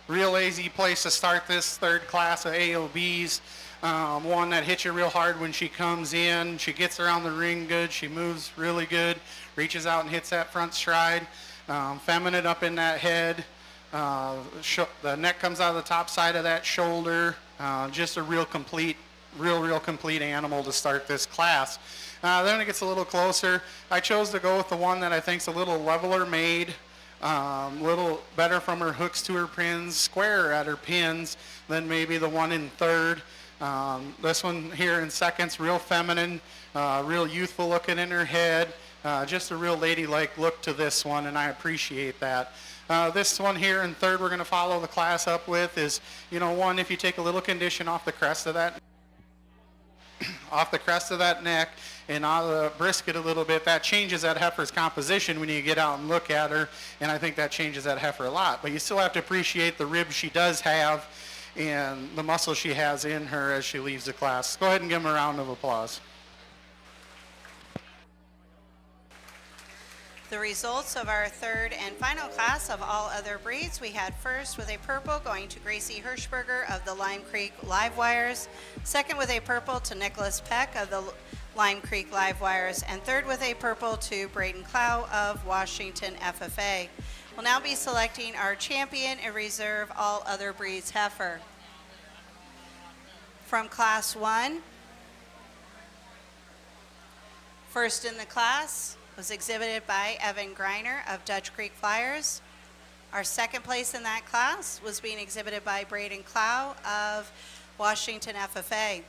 Real easy place to start this third class of AOBs. One that hits you real hard when she comes in. She gets around the ring good. She moves really good. Reaches out and hits that front stride. Feminine up in that head. The neck comes out of the top side of that shoulder. Just a real complete animal to start this class. Then it gets a little closer. I chose to go with the one that I think's a little leveler made. Little better from her hooks to her pins, squarer at her pins than maybe the one in third. This one here in second's real feminine, real youthful looking in her head. Just a real ladylike look to this one, and I appreciate that. This one here in third we're going to follow the class up with is, one, if you take a little condition off the crest of that neck and out of the brisket a little bit, that changes that heifer's composition when you get out and look at her, and I think that changes that heifer a lot. But you still have to appreciate the ribs she does have and the muscle she has in her as she leaves the class. Go ahead and give them a round of applause. The results of our third and final class of all other breeds, we had first with a purple going to Gracie Hirschberger of the Lime Creek Live Wires, second with a purple to Nicholas Peck of the Lime Creek Live Wires, and third with a purple to Braden Clow of Washington FFA. We'll now be selecting our champion and reserve all other breeds heifer. From Class 1, first in the class was exhibited by Evan Greiner of Dutch Creek Flyers. Our second place in that class was being exhibited by Braden Clow of Washington FFA.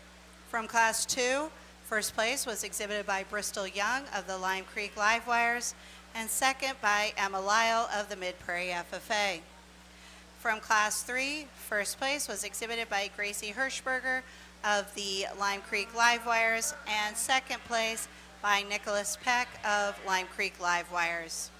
From Class 2, first place was exhibited by Bristol Young of the Lime Creek Live Wires, and second by Emma Lyle of the Mid-Prairie FFA. From Class 3, first place was exhibited by Gracie Hirschberger of the Lime Creek Live Wires, and second place by Nicholas Peck of Lime Creek Live Wires.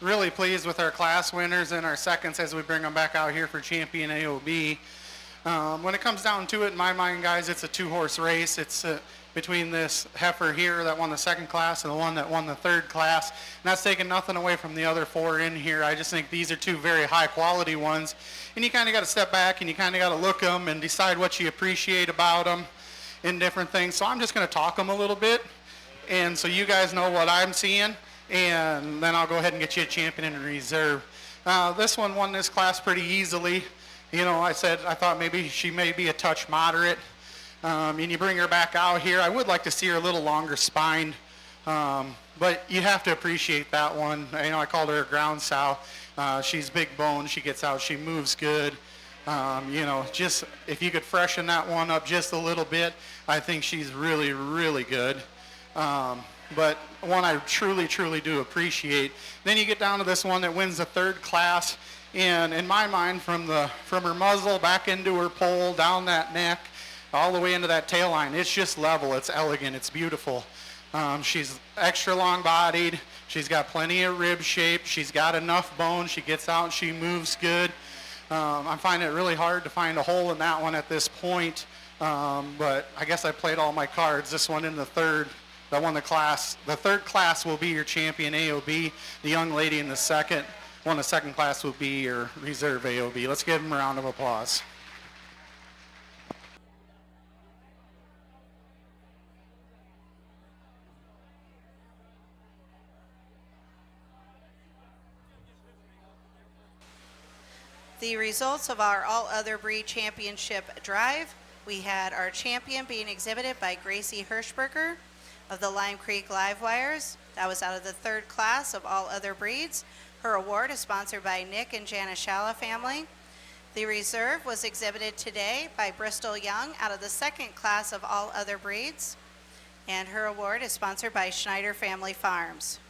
Really pleased with our class winners and our seconds as we bring them back out here for champion AOB. When it comes down to it, in my mind, guys, it's a two-horse race. It's between this heifer here that won the second class and the one that won the third class. And that's taking nothing away from the other four in here. I just think these are two very high-quality ones. And you kind of got to step back and you kind of got to look them and decide what you appreciate about them and different things. So I'm just going to talk them a little bit, and so you guys know what I'm seeing. And then I'll go ahead and get you a champion in reserve. This one won this class pretty easily. You know, I thought maybe she may be a touch moderate. And you bring her back out here. I would like to see her a little longer spine. But you have to appreciate that one. You know, I called her a ground sow. She's big bone. She gets out. She moves good. You know, just if you could freshen that one up just a little bit, I think she's really, really good. But one I truly, truly do appreciate. Then you get down to this one that wins the third class, and in my mind, from her muzzle back into her pole, down that neck, all the way into that tail line, it's just level, it's elegant, it's beautiful. She's extra long-bodied, she's got plenty of rib shape, she's got enough bone, she gets out, she moves good. I'm finding it really hard to find a hole in that one at this point, but I guess I played all my cards. This one in the third that won the class. The third class will be your champion AOB. The young lady in the second, won the second class, will be your reserve AOB. Let's give them a round of applause. The results of our all other breed championship drive, we had our champion being exhibited by Gracie Hirschberger of the Lime Creek Live Wires. That was out of the third class of all other breeds. Her award is sponsored by Nick and Janice Shalla family. The reserve was exhibited today by Bristol Young out of the second class of all other breeds. And her award is sponsored by Schneider Family Farms.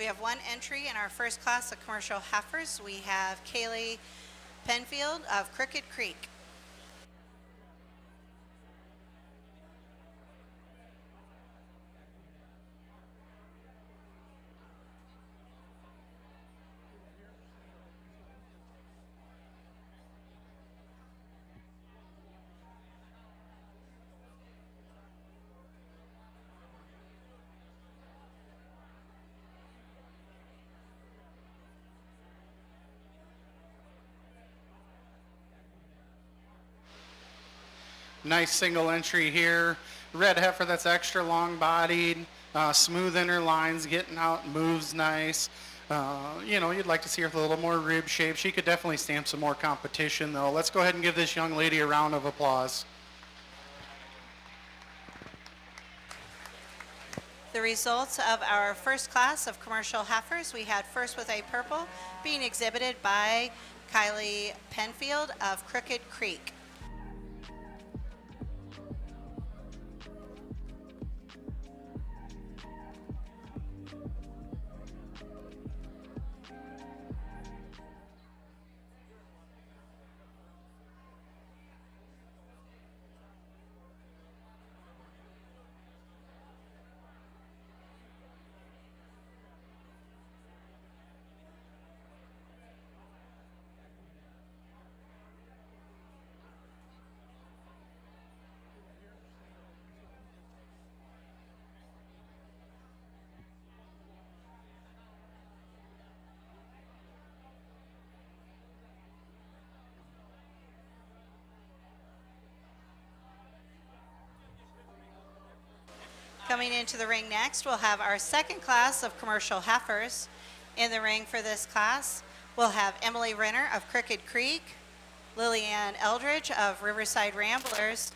We have one entry in our first class of commercial heifers. We have Kaylee Penfield of Crooked Creek. Nice single entry here. Red heifer that's extra long bodied, smooth inner lines, getting out, moves nice. You'd like to see her with a little more rib shape. She could definitely stand some more competition though. Let's go ahead and give this young lady a round of applause. The results of our first class of commercial heifers, we had first with a purple being exhibited by Kylie Penfield of Crooked Creek. Coming into the ring next, we'll have our second class of commercial heifers. In the ring for this class, we'll have Emily Renner of Crooked Creek, Lillianne Eldridge of Riverside Ramblers,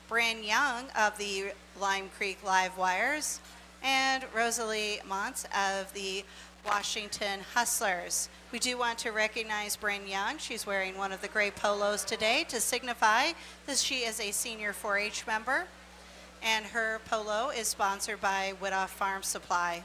Bran Young of the Lime Creek Live Wires, and Rosalie Montz of the Washington Hustlers. We do want to recognize Bran Young. She's wearing one of the gray polos today to signify that she is a senior 4-H member, and her polo is sponsored by Whittoff Farm Supply.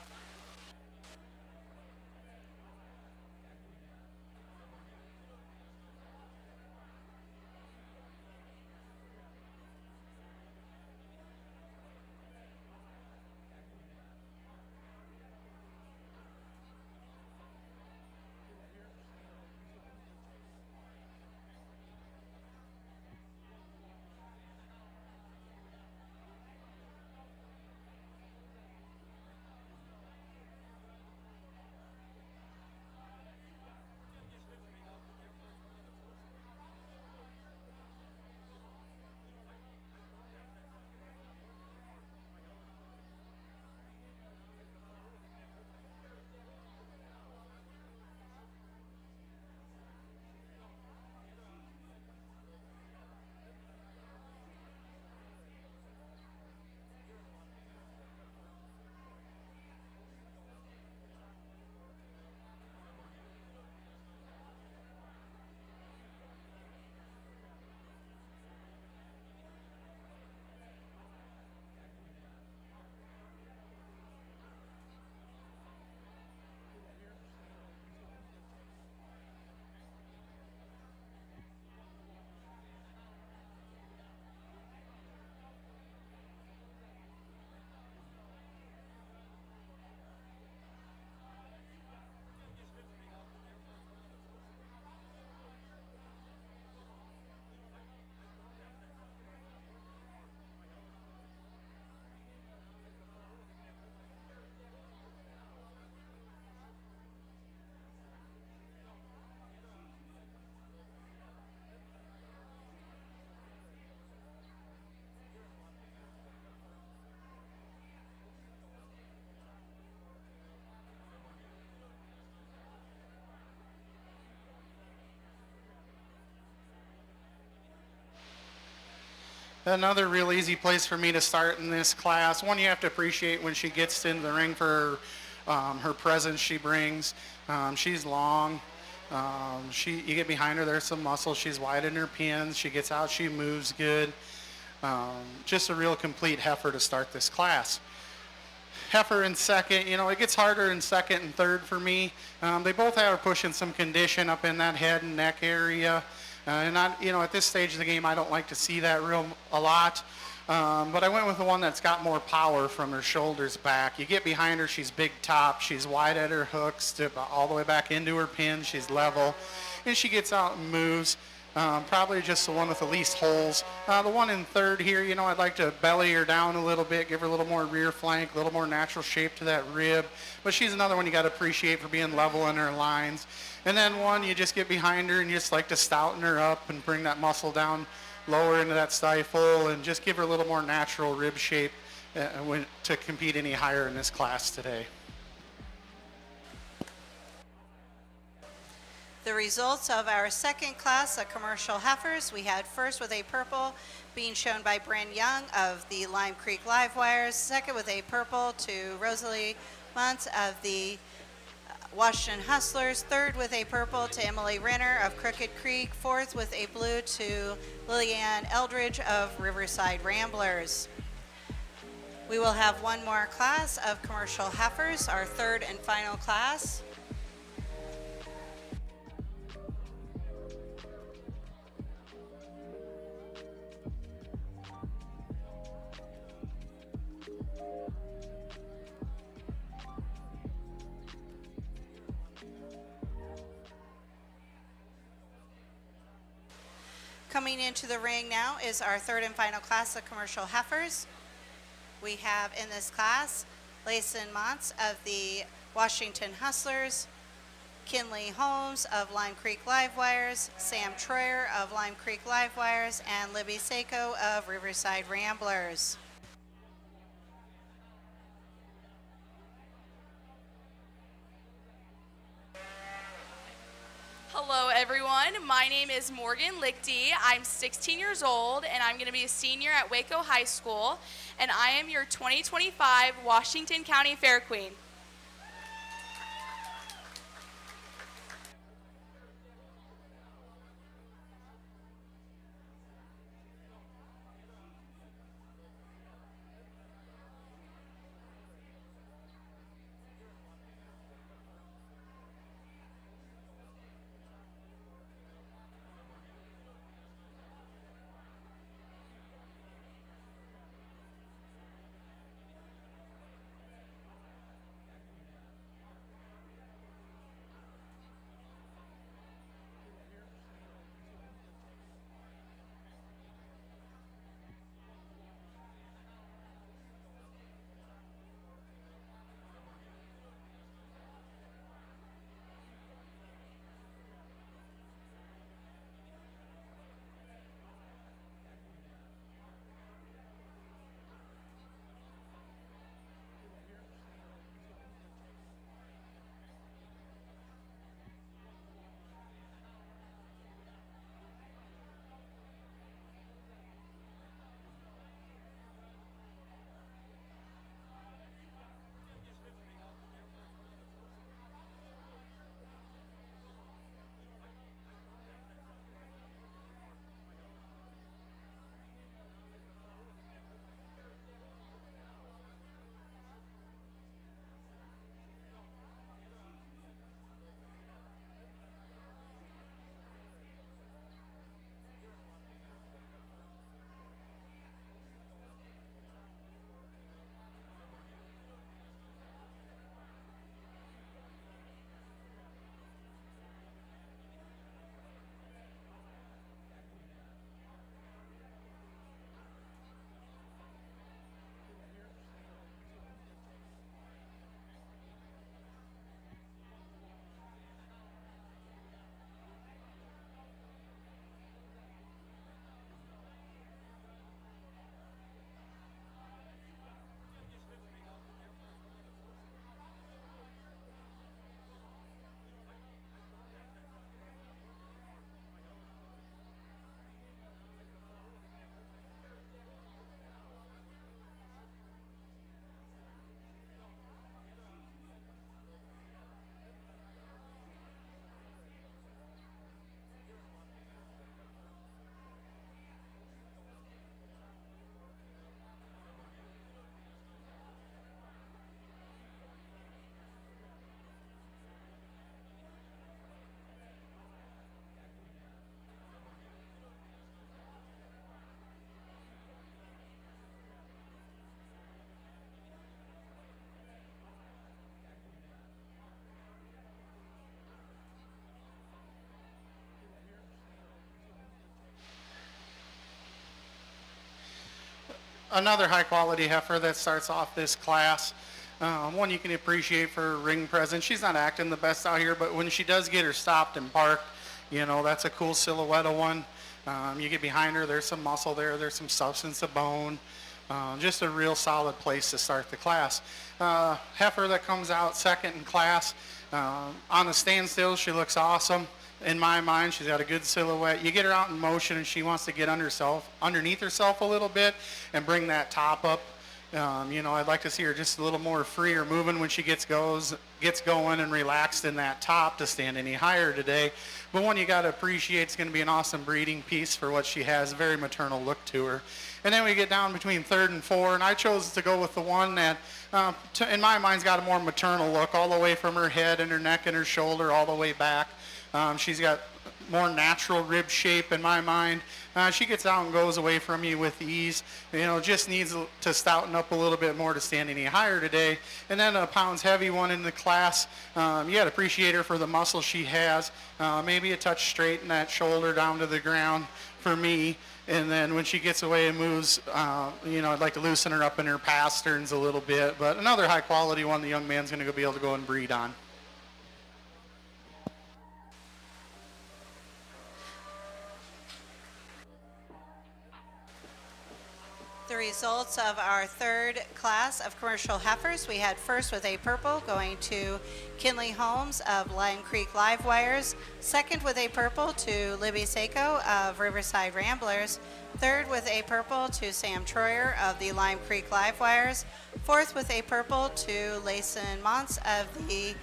Another real easy place for me to start in this class. One you have to appreciate when she gets into the ring for her presence she brings. She's long. You get behind her, there's some muscle. She's wide in her pins. She gets out, she moves good. Just a real complete heifer to start this class. heifer in second. You know, it gets harder in second and third for me. They both are pushing some condition up in that head and neck area. And at this stage of the game, I don't like to see that a lot. But I went with the one that's got more power from her shoulders back. You get behind her, she's big top, she's wide at her hooks, all the way back into her pin, she's level, and she gets out and moves. Probably just the one with the least holes. The one in third here, I'd like to belly her down a little bit, give her a little more rear flank, a little more natural shape to that rib. But she's another one you got to appreciate for being level in her lines. And then one, you just get behind her and you just like to stouten her up and bring that muscle down lower into that stifle and just give her a little more natural rib shape to compete any higher in this class today. The results of our second class of commercial heifers, we had first with a purple being shown by Bryn Young of the Lime Creek Live Wires, second with a purple to Rosalie Muntz of the Washington Hustlers, third with a purple to Emily Renner of Crooked Creek, fourth with a blue to Lillian Eldridge of Riverside Ramblers. We will have one more class of commercial heifers, our third and final class. Coming into the ring now is our third and final class of commercial heifers. We have in this class Layson Montz of the Washington Hustlers, Kinley Holmes of Lime Creek Live Wires, Sam Troyer of Lime Creek Live Wires, and Libby Seiko of Riverside Ramblers. Hello everyone, my name is Morgan Lichty. I'm 16 years old and I'm going to be a senior at Waco High School, and I am your 2025 Washington County Fair Queen. another high quality heifer that starts off this class. One you can appreciate for her ring presence. She's not acting the best out here, but when she does get her stopped and parked, you know, that's a cool silhouette of one. You get behind her, there's some muscle there, there's some substance of bone. Just a real solid place to start the class. Heifer that comes out second in class. On the standstill, she looks awesome. In my mind, she's got a good silhouette. You get her out in motion and she wants to get underneath herself a little bit and bring that top up. You know, I'd like to see her just a little more freer moving when she gets going and relaxed in that top to stand any higher today. But one you got to appreciate, it's going to be an awesome breeding piece for what she has, a very maternal look to her. And then we get down between third and four, and I chose to go with the one that, in my mind's got a more maternal look, all the way from her head and her neck and her shoulder all the way back. She's got more natural rib shape in my mind. She gets out and goes away from you with ease. You know, just needs to stouten up a little bit more to stand any higher today. And then a pounds heavy one in the class. You got to appreciate her for the muscle she has. Maybe a touch straight in that shoulder down to the ground for me. And then when she gets away and moves, you know, I'd like to loosen her up in her pasterns a little bit. But another high quality one the young man's going to be able to go and breed on. The results of our third class of commercial heifers, we had first with a purple going to Kinley Holmes of Lime Creek Live Wires, second with a purple to Libby Seiko of Riverside Ramblers, third with a purple to Sam Troyer of the Lime Creek Live Wires, fourth with a purple to Layson Montz of the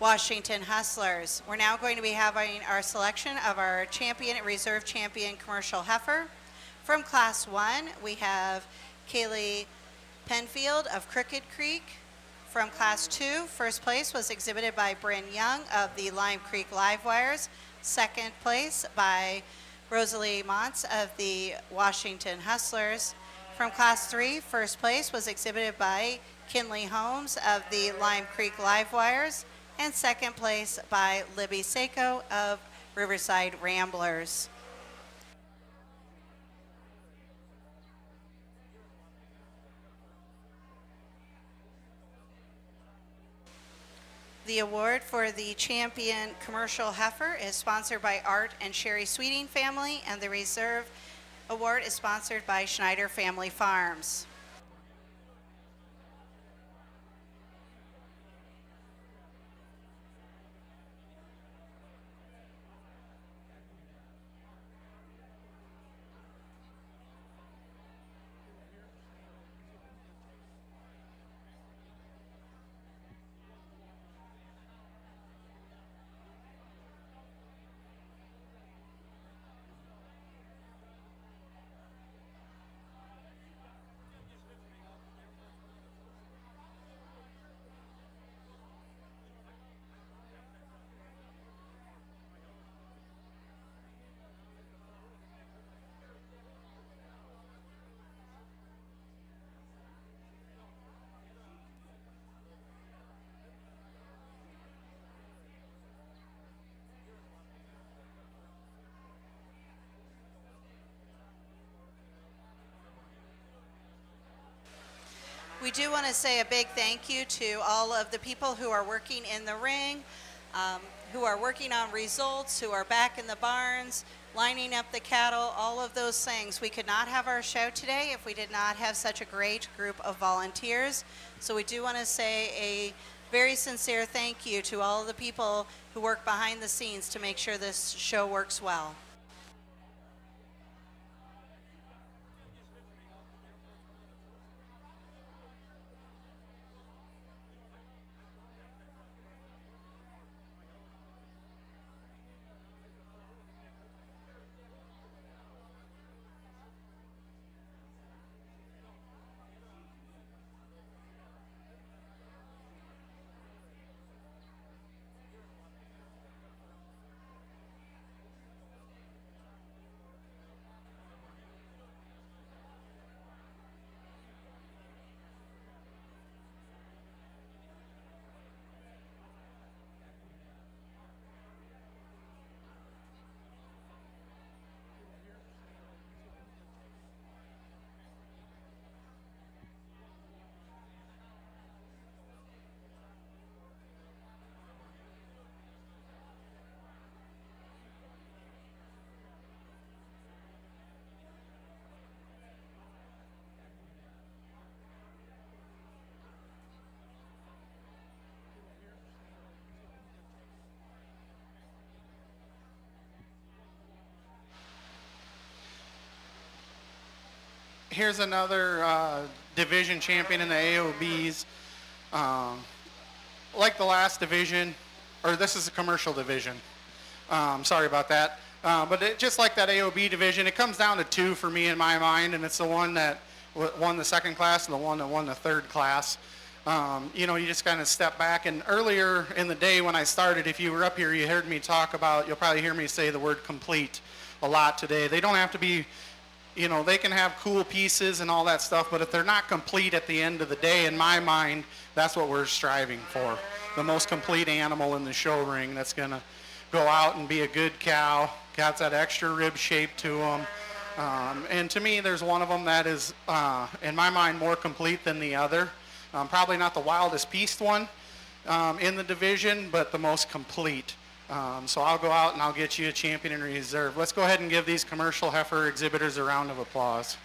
Washington Hustlers. We're now going to be having our selection of our champion and reserve champion commercial heifer. From Class 1, we have Kaylee Penfield of Crooked Creek. From Class 2, first place was exhibited by Bryn Young of the Lime Creek Live Wires. Second place by Rosalie Montz of the Washington Hustlers. From Class 3, first place was exhibited by Kinley Holmes of the Lime Creek Live Wires. And second place by Libby Seiko of Riverside Ramblers. The award for the champion commercial heifer is sponsored by Art and Sherry Sweeting family, and the reserve award is sponsored by Schneider Family Farms. We do want to say a big thank you to all of the people who are working in the ring, who are working on results, who are back in the barns, lining up the cattle, all of those things. We could not have our show today if we did not have such a great group of volunteers. So we do want to say a very sincere thank you to all of the people who work behind the scenes to make sure this show works well. here's another division champion in the AOBs. Like the last division, or this is a commercial division. Sorry about that. But just like that AOB division, it comes down to two for me in my mind, and it's the one that won the second class and the one that won the third class. You know, you just kind of step back. And earlier in the day when I started, if you were up here, you heard me talk about, you'll probably hear me say the word complete a lot today. They don't have to be, you know, they can have cool pieces and all that stuff, but if they're not complete at the end of the day, in my mind, that's what we're striving for. The most complete animal in the show ring that's going to go out and be a good cow, got that extra rib shape to them. And to me, there's one of them that is, in my mind, more complete than the other. Probably not the wildest beast one in the division, but the most complete. So I'll go out and I'll get you a champion in reserve. Let's go ahead and give these commercial heifer exhibitors a round of applause.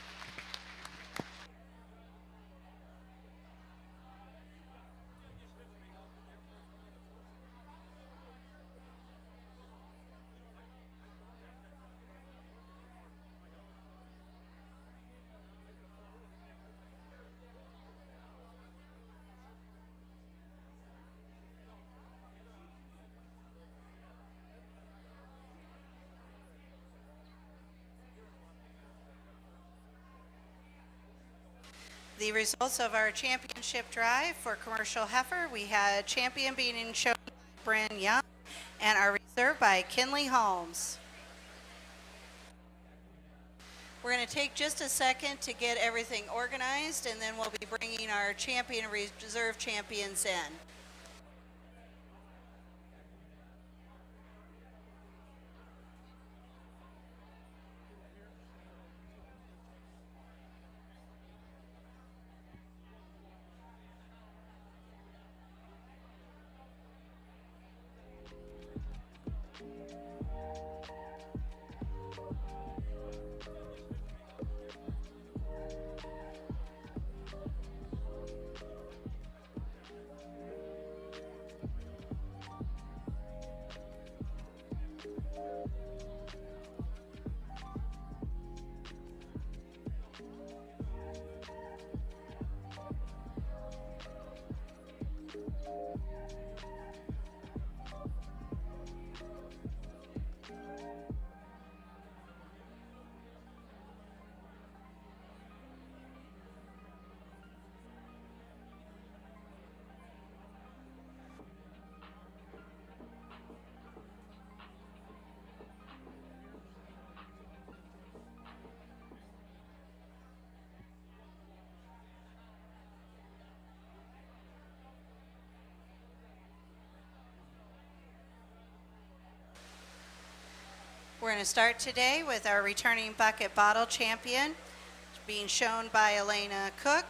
The results of our championship drive for commercial heifer, we had champion being shown by Bryn Young and our reserve by Kinley Holmes. We're going to take just a second to get everything organized, and then we'll be bringing our champion and reserve champions in. We're going to start today with our returning bucket bottle champion, being shown by Elena Cook.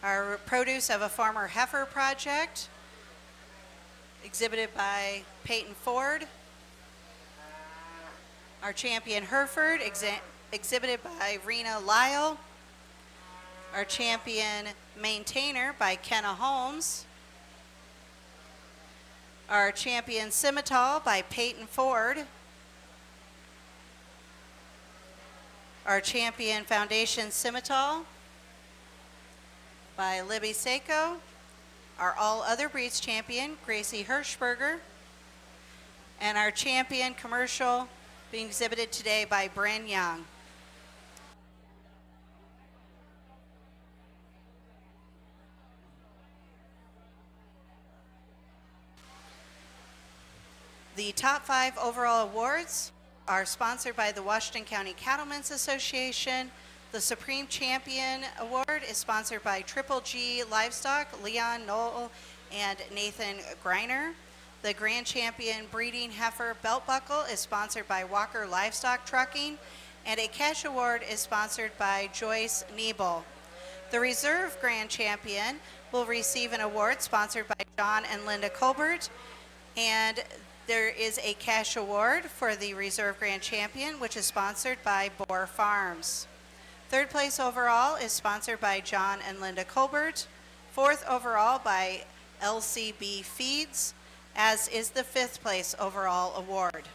Our produce of a former heifer project, exhibited by Peyton Ford. Our champion Hereford, exhibited by Rena Lyle. Our champion maintainer by Kenna Holmes. Our champion Simmental by Peyton Ford. Our champion Foundation Simmental by Libby Seiko. Our all other breeds champion Gracie Hirschberger. And our champion commercial being exhibited today by Bryn Young. The top 5 overall awards are sponsored by the Washington County Cattlemen's Association. The Supreme Champion Award is sponsored by Triple G Livestock, Leon Knoll and Nathan Greiner. The Grand Champion Breeding Heifer Belt Buckle is sponsored by Walker Livestock Trucking, and a cash award is sponsored by Joyce Niebel. The Reserve Grand Champion will receive an award sponsored by John and Linda Colbert, and there is a cash award for the Reserve Grand Champion, which is sponsored by Boar Farms. Third place overall is sponsored by John and Linda Colbert. Fourth overall by LCB Feeds, as is the 5th place overall award.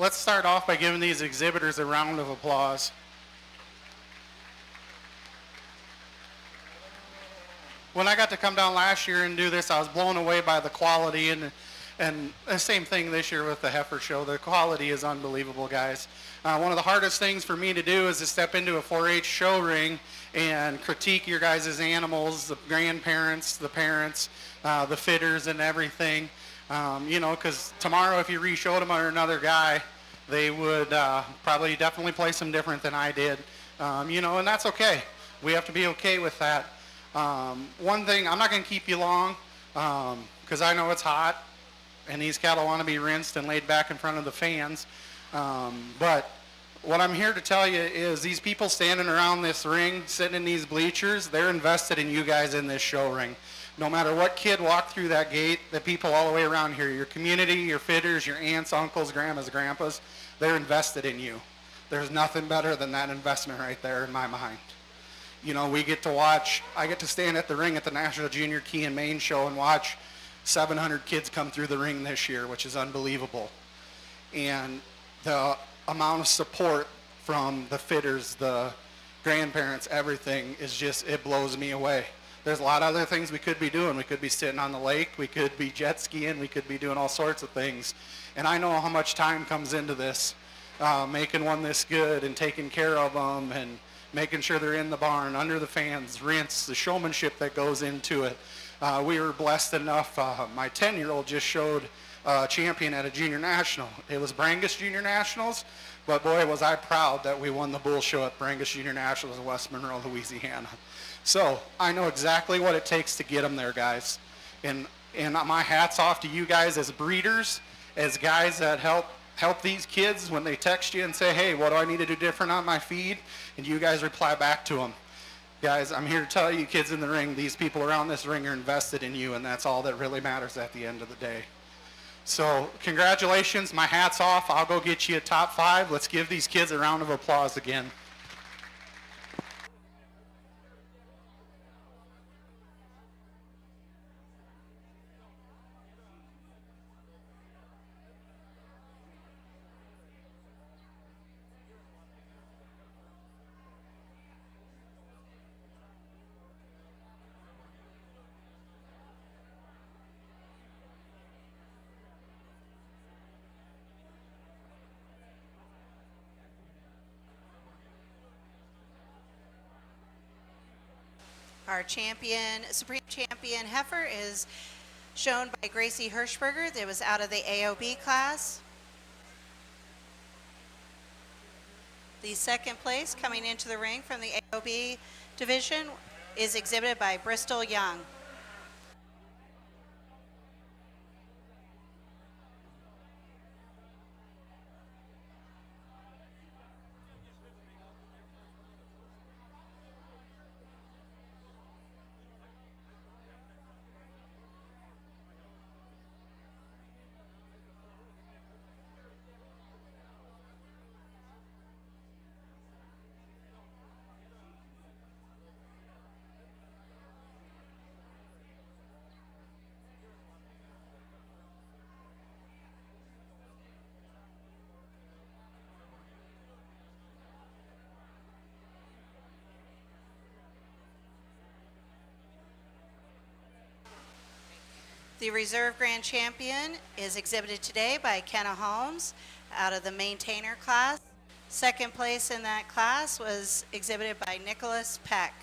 let's start off by giving these exhibitors a round of applause. When I got to come down last year and do this, I was blown away by the quality, and the same thing this year with the heifer show. The quality is unbelievable, guys. One of the hardest things for me to do is to step into a 4-H show ring and critique your guys' animals, the grandparents, the parents, the fitters, and everything. Because tomorrow if you re-showed them or another guy, they would probably definitely place them different than I did. And that's okay. We have to be okay with that. One thing, I'm not going to keep you long because I know it's hot and these cattle want to be rinsed and laid back in front of the fans. But what I'm here to tell you is these people standing around this ring, sitting in these bleachers, they're invested in you guys in this show ring. No matter what kid walked through that gate, the people all the way around here, your community, your fitters, your aunts, uncles, grandmas, grandpas, they're invested in you. There's nothing better than that investment right there in my mind. We get to watch, I get to stand at the ring at the National Junior Key and Main Show and watch 700 kids come through the ring this year, which is unbelievable. And the amount of support from the fitters, the grandparents, everything is just, it blows me away. There's a lot of other things we could be doing. We could be sitting on the lake, we could be jet skiing, we could be doing all sorts of things. And I know how much time comes into this, making one this good and taking care of them and making sure they're in the barn, under the fans, rinse, the showmanship that goes into it. We were blessed enough, my 10-year-old just showed champion at a junior national. It was Brangus Junior Nationals, but boy was I proud that we won the bull show at Brangus Junior Nationals in West Monroe, Louisiana. So I know exactly what it takes to get them there, guys. And my hat's off to you guys as breeders, as guys that help these kids when they text you and say, hey, what do I need to do different on my feed? And you guys reply back to them. Guys, I'm here to tell you, kids in the ring, these people around this ring are invested in you, and that's all that really matters at the end of the day. So congratulations, my hat's off. I'll go get you a top 5. Let's give these kids a round of applause again. Our champion, Supreme Champion heifer is shown by Gracie Hirschberger. That was out of the AOB class. The second place coming into the ring from the AOB division is exhibited by Bristol Young. The Reserve Grand Champion is exhibited today by Kenna Holmes out of the Maintainer class. Second place in that class was exhibited by Nicholas Peck.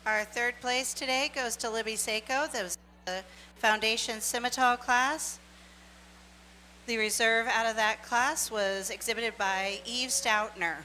Our third place today goes to Libby Seiko. That was the Foundation Simmental class. The reserve out of that class was exhibited by Eve Stoutner.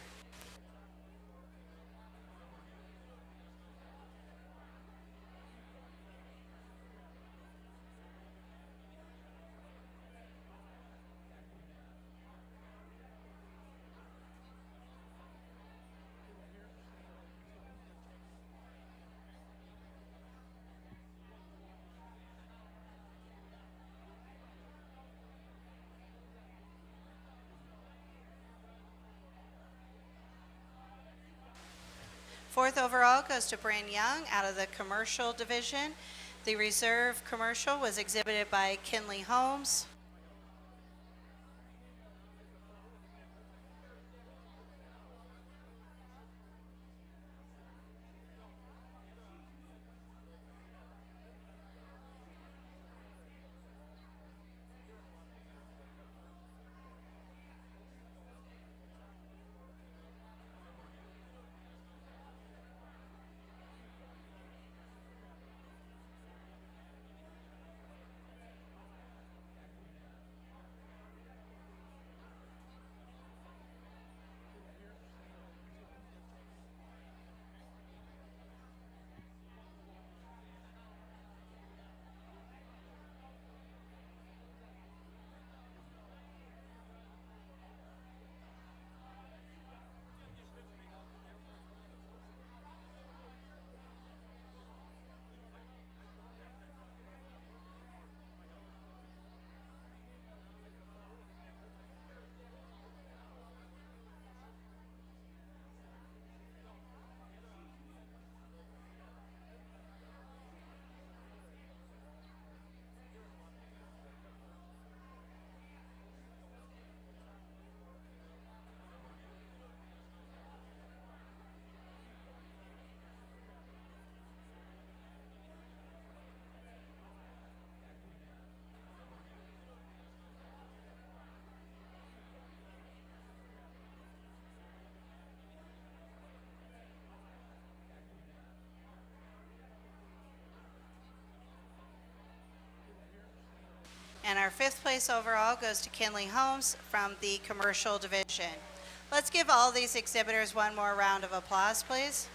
Fourth overall goes to Bryn Young out of the commercial division. The reserve commercial was exhibited by Kinley Holmes. And our fifth place overall goes to Kinley Holmes from the commercial division. Let's give all these exhibitors one more round of applause, please.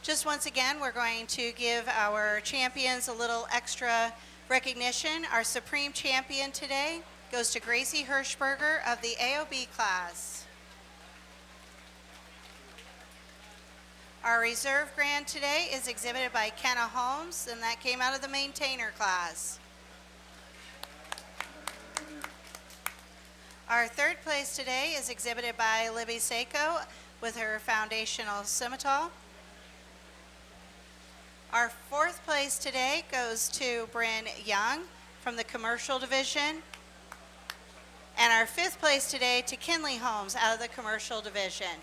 Just once again, we're going to give our champions a little extra recognition. Our supreme champion today goes to Gracie Hirschberger of the AOB class. Our reserve grand today is exhibited by Kenna Holmes, and that came out of the maintainer class. Our third place today is exhibited by Libby Seiko with her foundational Simmental. Our fourth place today goes to Bryn Young from the commercial division. And our fifth place today to Kinley Holmes out of the commercial division.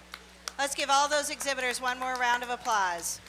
Let's give all those exhibitors one more round of applause.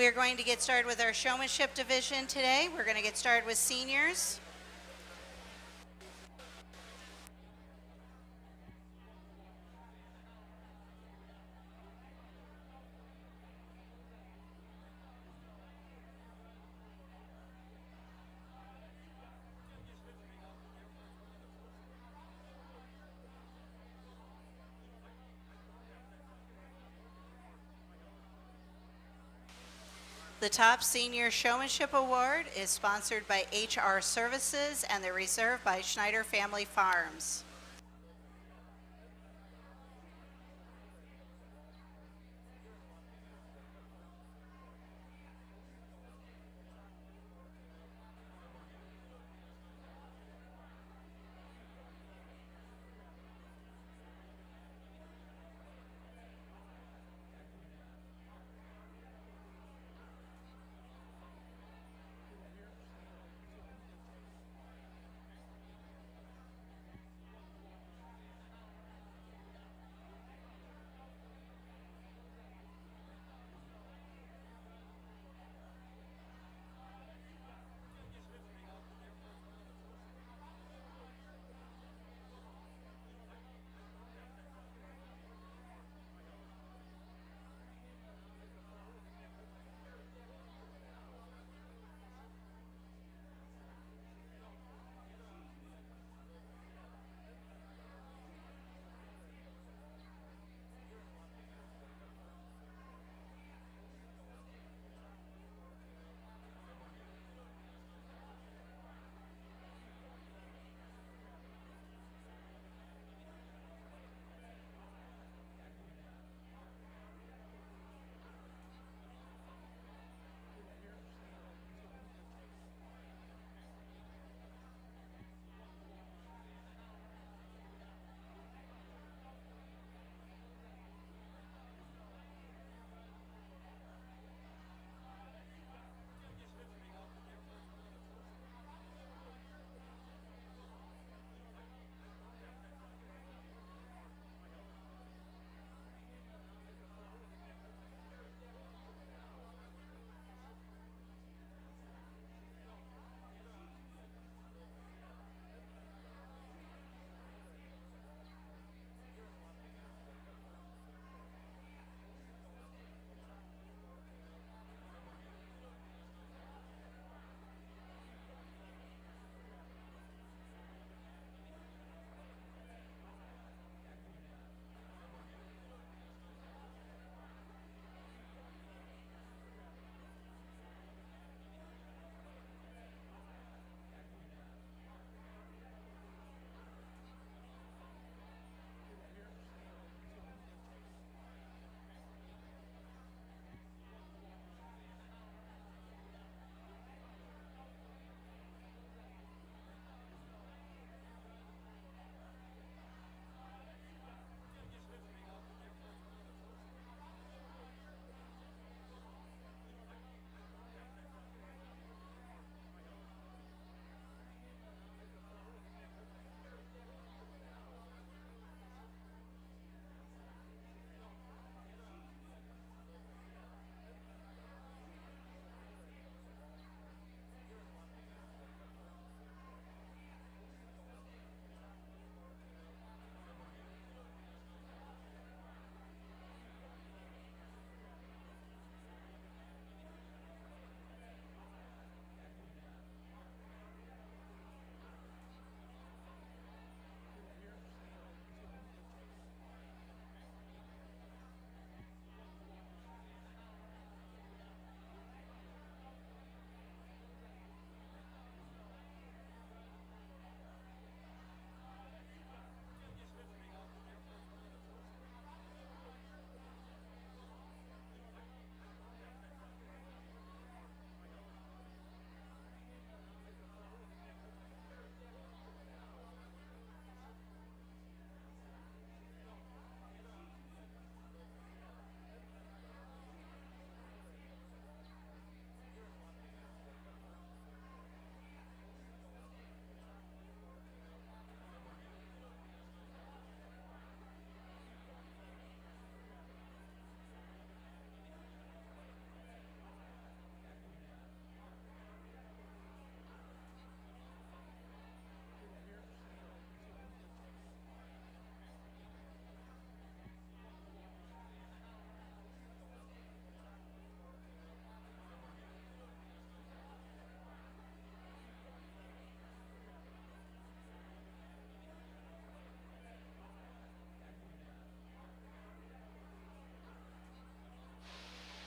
We are going to get started with our showmanship division today. We're going to get started with seniors. The top senior showmanship award is sponsored by HR Services and they're reserved by Schneider Family Farms.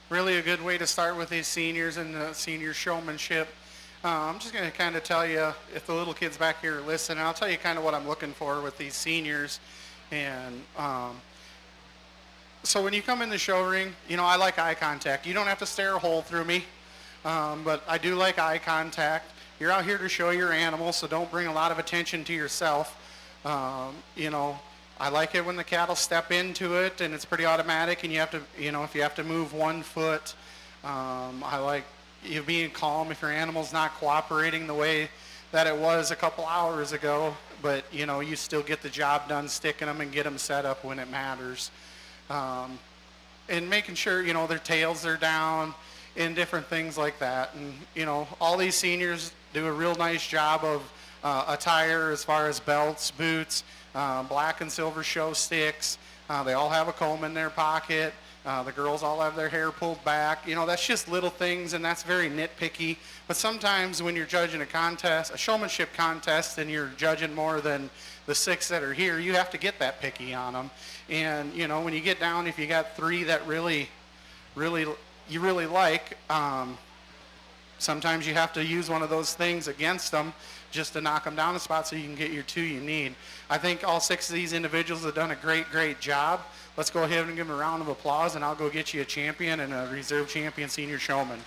really a good way to start with these seniors and the senior showmanship. I'm just going to kind of tell you, if the little kids back here listen, I'll tell you kind of what I'm looking for with these seniors. And so when you come in the show ring, you know, I like eye contact. You don't have to stare a hole through me, but I do like eye contact. You're out here to show your animal, so don't bring a lot of attention to yourself. You know, I like it when the cattle step into it and it's pretty automatic and you have to, you know, if you have to move 1 foot. I like you being calm if your animal's not cooperating the way that it was a couple hours ago, but you know, you still get the job done sticking them and get them set up when it matters. And making sure, you know, their tails are down and different things like that. And, you know, all these seniors do a real nice job of attire as far as belts, boots, black and silver show sticks. They all have a comb in their pocket. The girls all have their hair pulled back. You know, that's just little things, and that's very nitpicky. But sometimes when you're judging a contest, a showmanship contest, and you're judging more than the 6 that are here, you have to get that picky on them. And, you know, when you get down, if you got 3 that you really like, sometimes you have to use one of those things against them just to knock them down a spot so you can get your 2 you need. I think all 6 of these individuals have done a great job. Let's go ahead and give them a round of applause, and I'll go get you a champion and a reserve champion senior showman.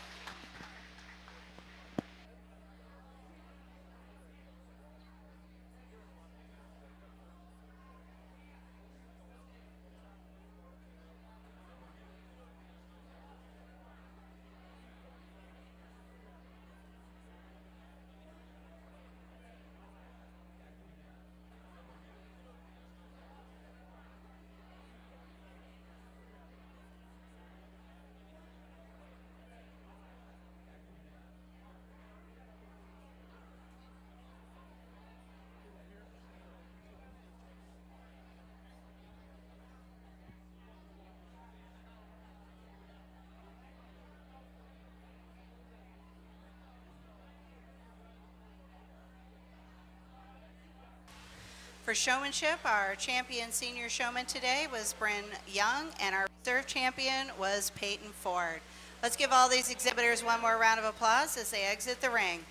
For showmanship, our champion senior showman today was Bryn Young, and our reserve champion was Peyton Ford. Let's give all these exhibitors one more round of applause as they exit the ring.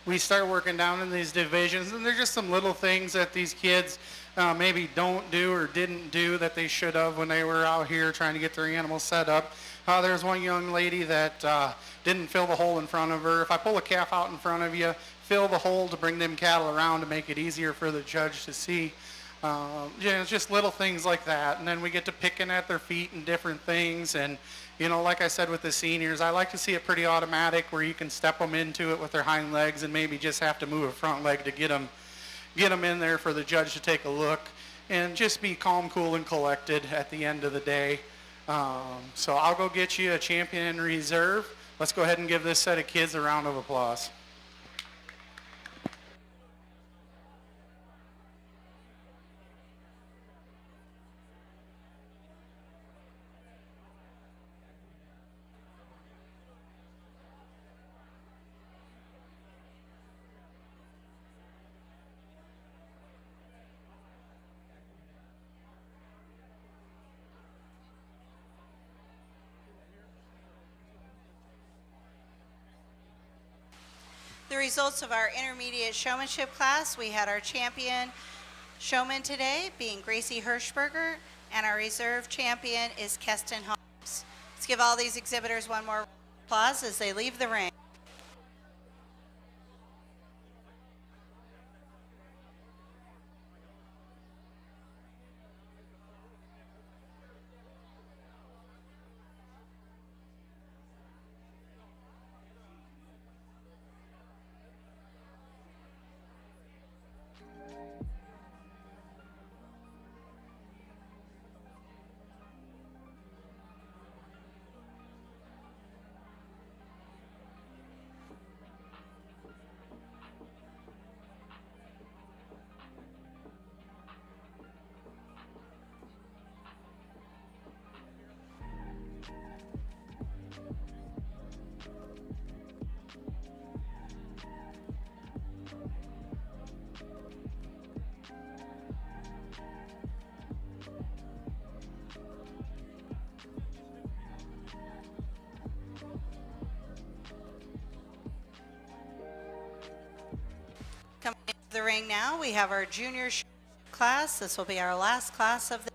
we start working down in these divisions, and there's just some little things that these kids maybe don't do or didn't do that they should have when they were out here trying to get their animals set up. There's one young lady that didn't fill the hole in front of her. If I pull a calf out in front of you, fill the hole to bring them cattle around to make it easier for the judge to see. It's just little things like that. And then we get to picking at their feet and different things. And, like I said with the seniors, I like to see it pretty automatic where you can step them into it with their hind legs and maybe just have to move a front leg to get them in there for the judge to take a look. And just be calm, cool, and collected at the end of the day. So I'll go get you a champion in reserve. Let's go ahead and give this set of kids a round of applause. The results of our intermediate showmanship class, we had our champion showman today being Gracie Hirschberger, and our reserve champion is Keston Holmes. Let's give all these exhibitors one more applause as they leave the ring. Coming into the ring now, we have our junior class. This will be our last class of the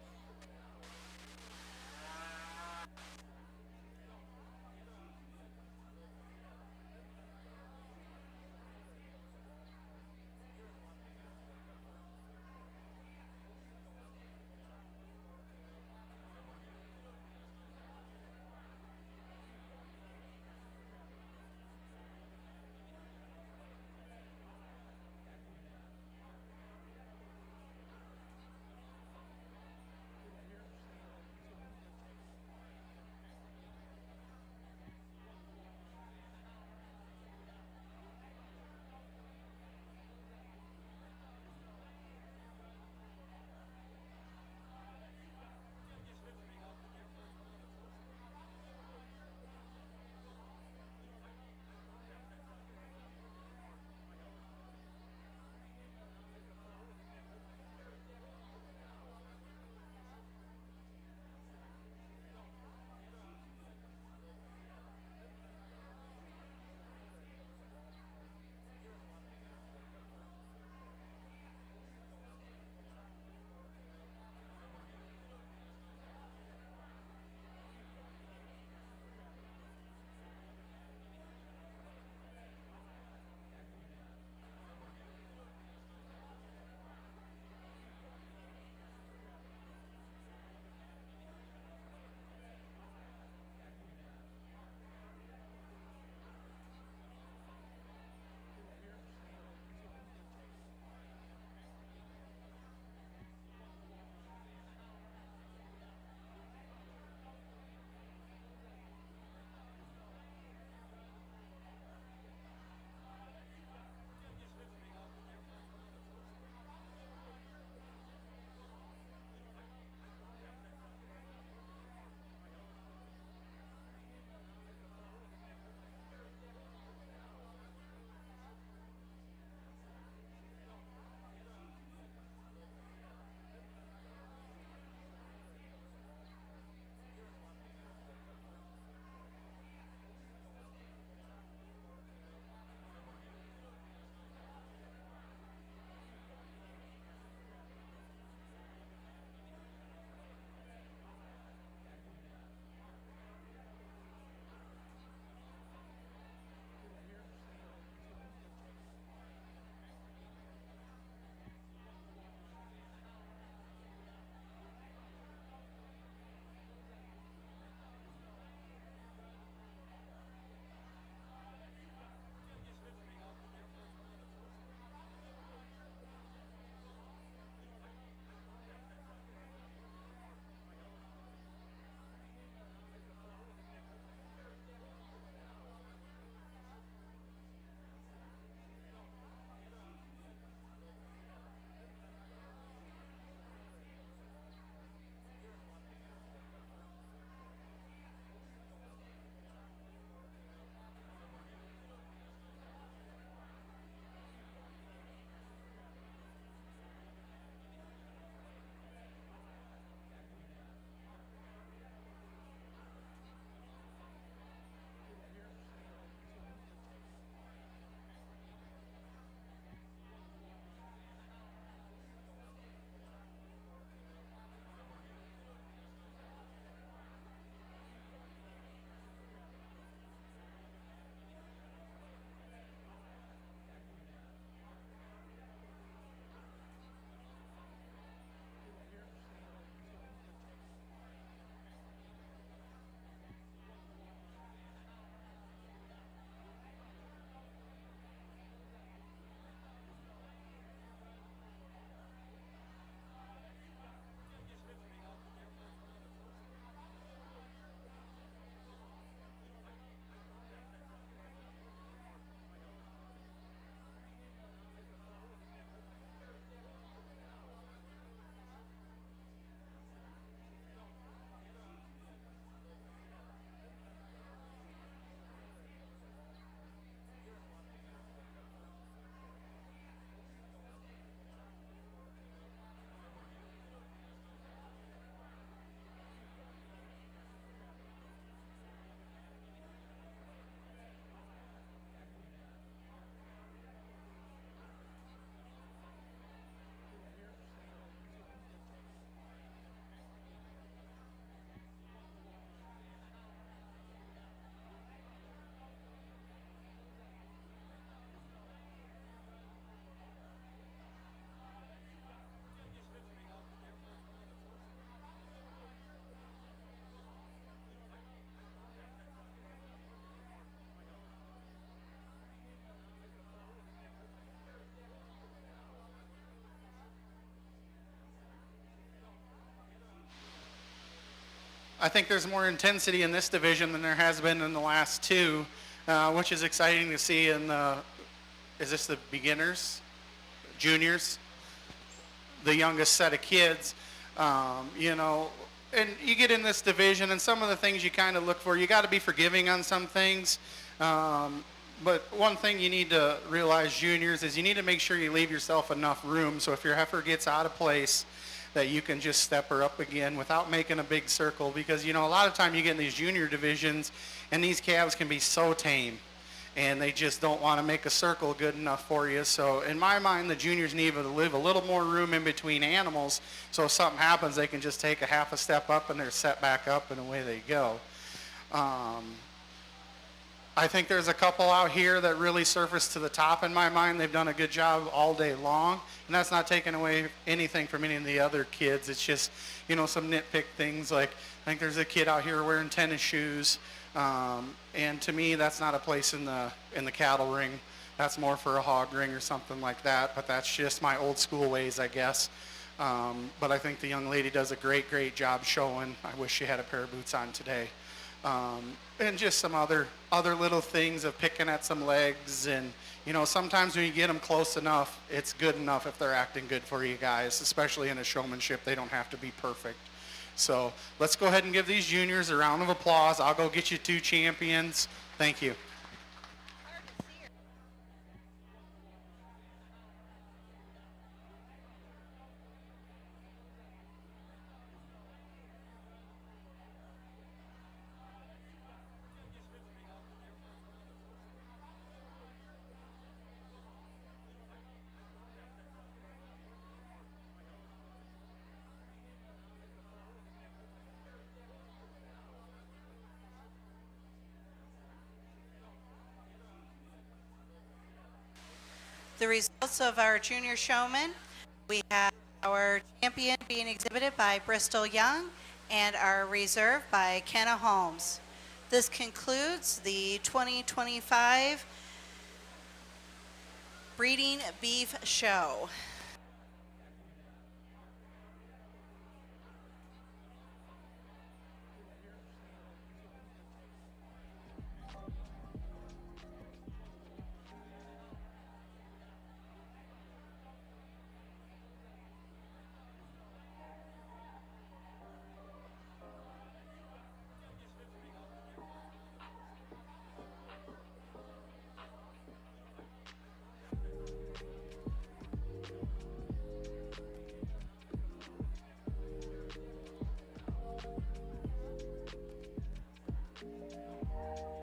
I think there's more intensity in this division than there has been in the last two, which is exciting to see in the, is this the beginners, juniors, the youngest set of kids, you know, and you get in this division and some of the things you kind of look for, you got to be forgiving on some things. But one thing you need to realize, juniors, is you need to make sure you leave yourself enough room so if your heifer gets out of place, that you can just step her up again without making a big circle. Because, you know, a lot of time you get in these junior divisions and these calves can be so tame and they just don't want to make a circle good enough for you. So in my mind, the juniors need to leave a little more room in between animals so if something happens, they can just take a half a step up and they're set back up and away they go. I think there's a couple out here that really surface to the top in my mind. They've done a good job all day long, and that's not taking away anything from any of the other kids. It's just, you know, some nitpick things like I think there's a kid out here wearing tennis shoes, and to me that's not a place in the cattle ring. That's more for a hog ring or something like that, but that's just my old school ways, I guess. But I think the young lady does a great job showing. I wish she had a pair of boots on today. And just some other little things of picking at some legs, and you know, sometimes when you get them close enough, it's good enough if they're acting good for you guys, especially in a showmanship. They don't have to be perfect. So let's go ahead and give these juniors a round of applause. I'll go get you 2 champions. Thank you. The results of our junior showmen, we have our champion being exhibited by Bristol Young and our reserve by Kenna Holmes. This concludes the 2025 Breeding Beef Show.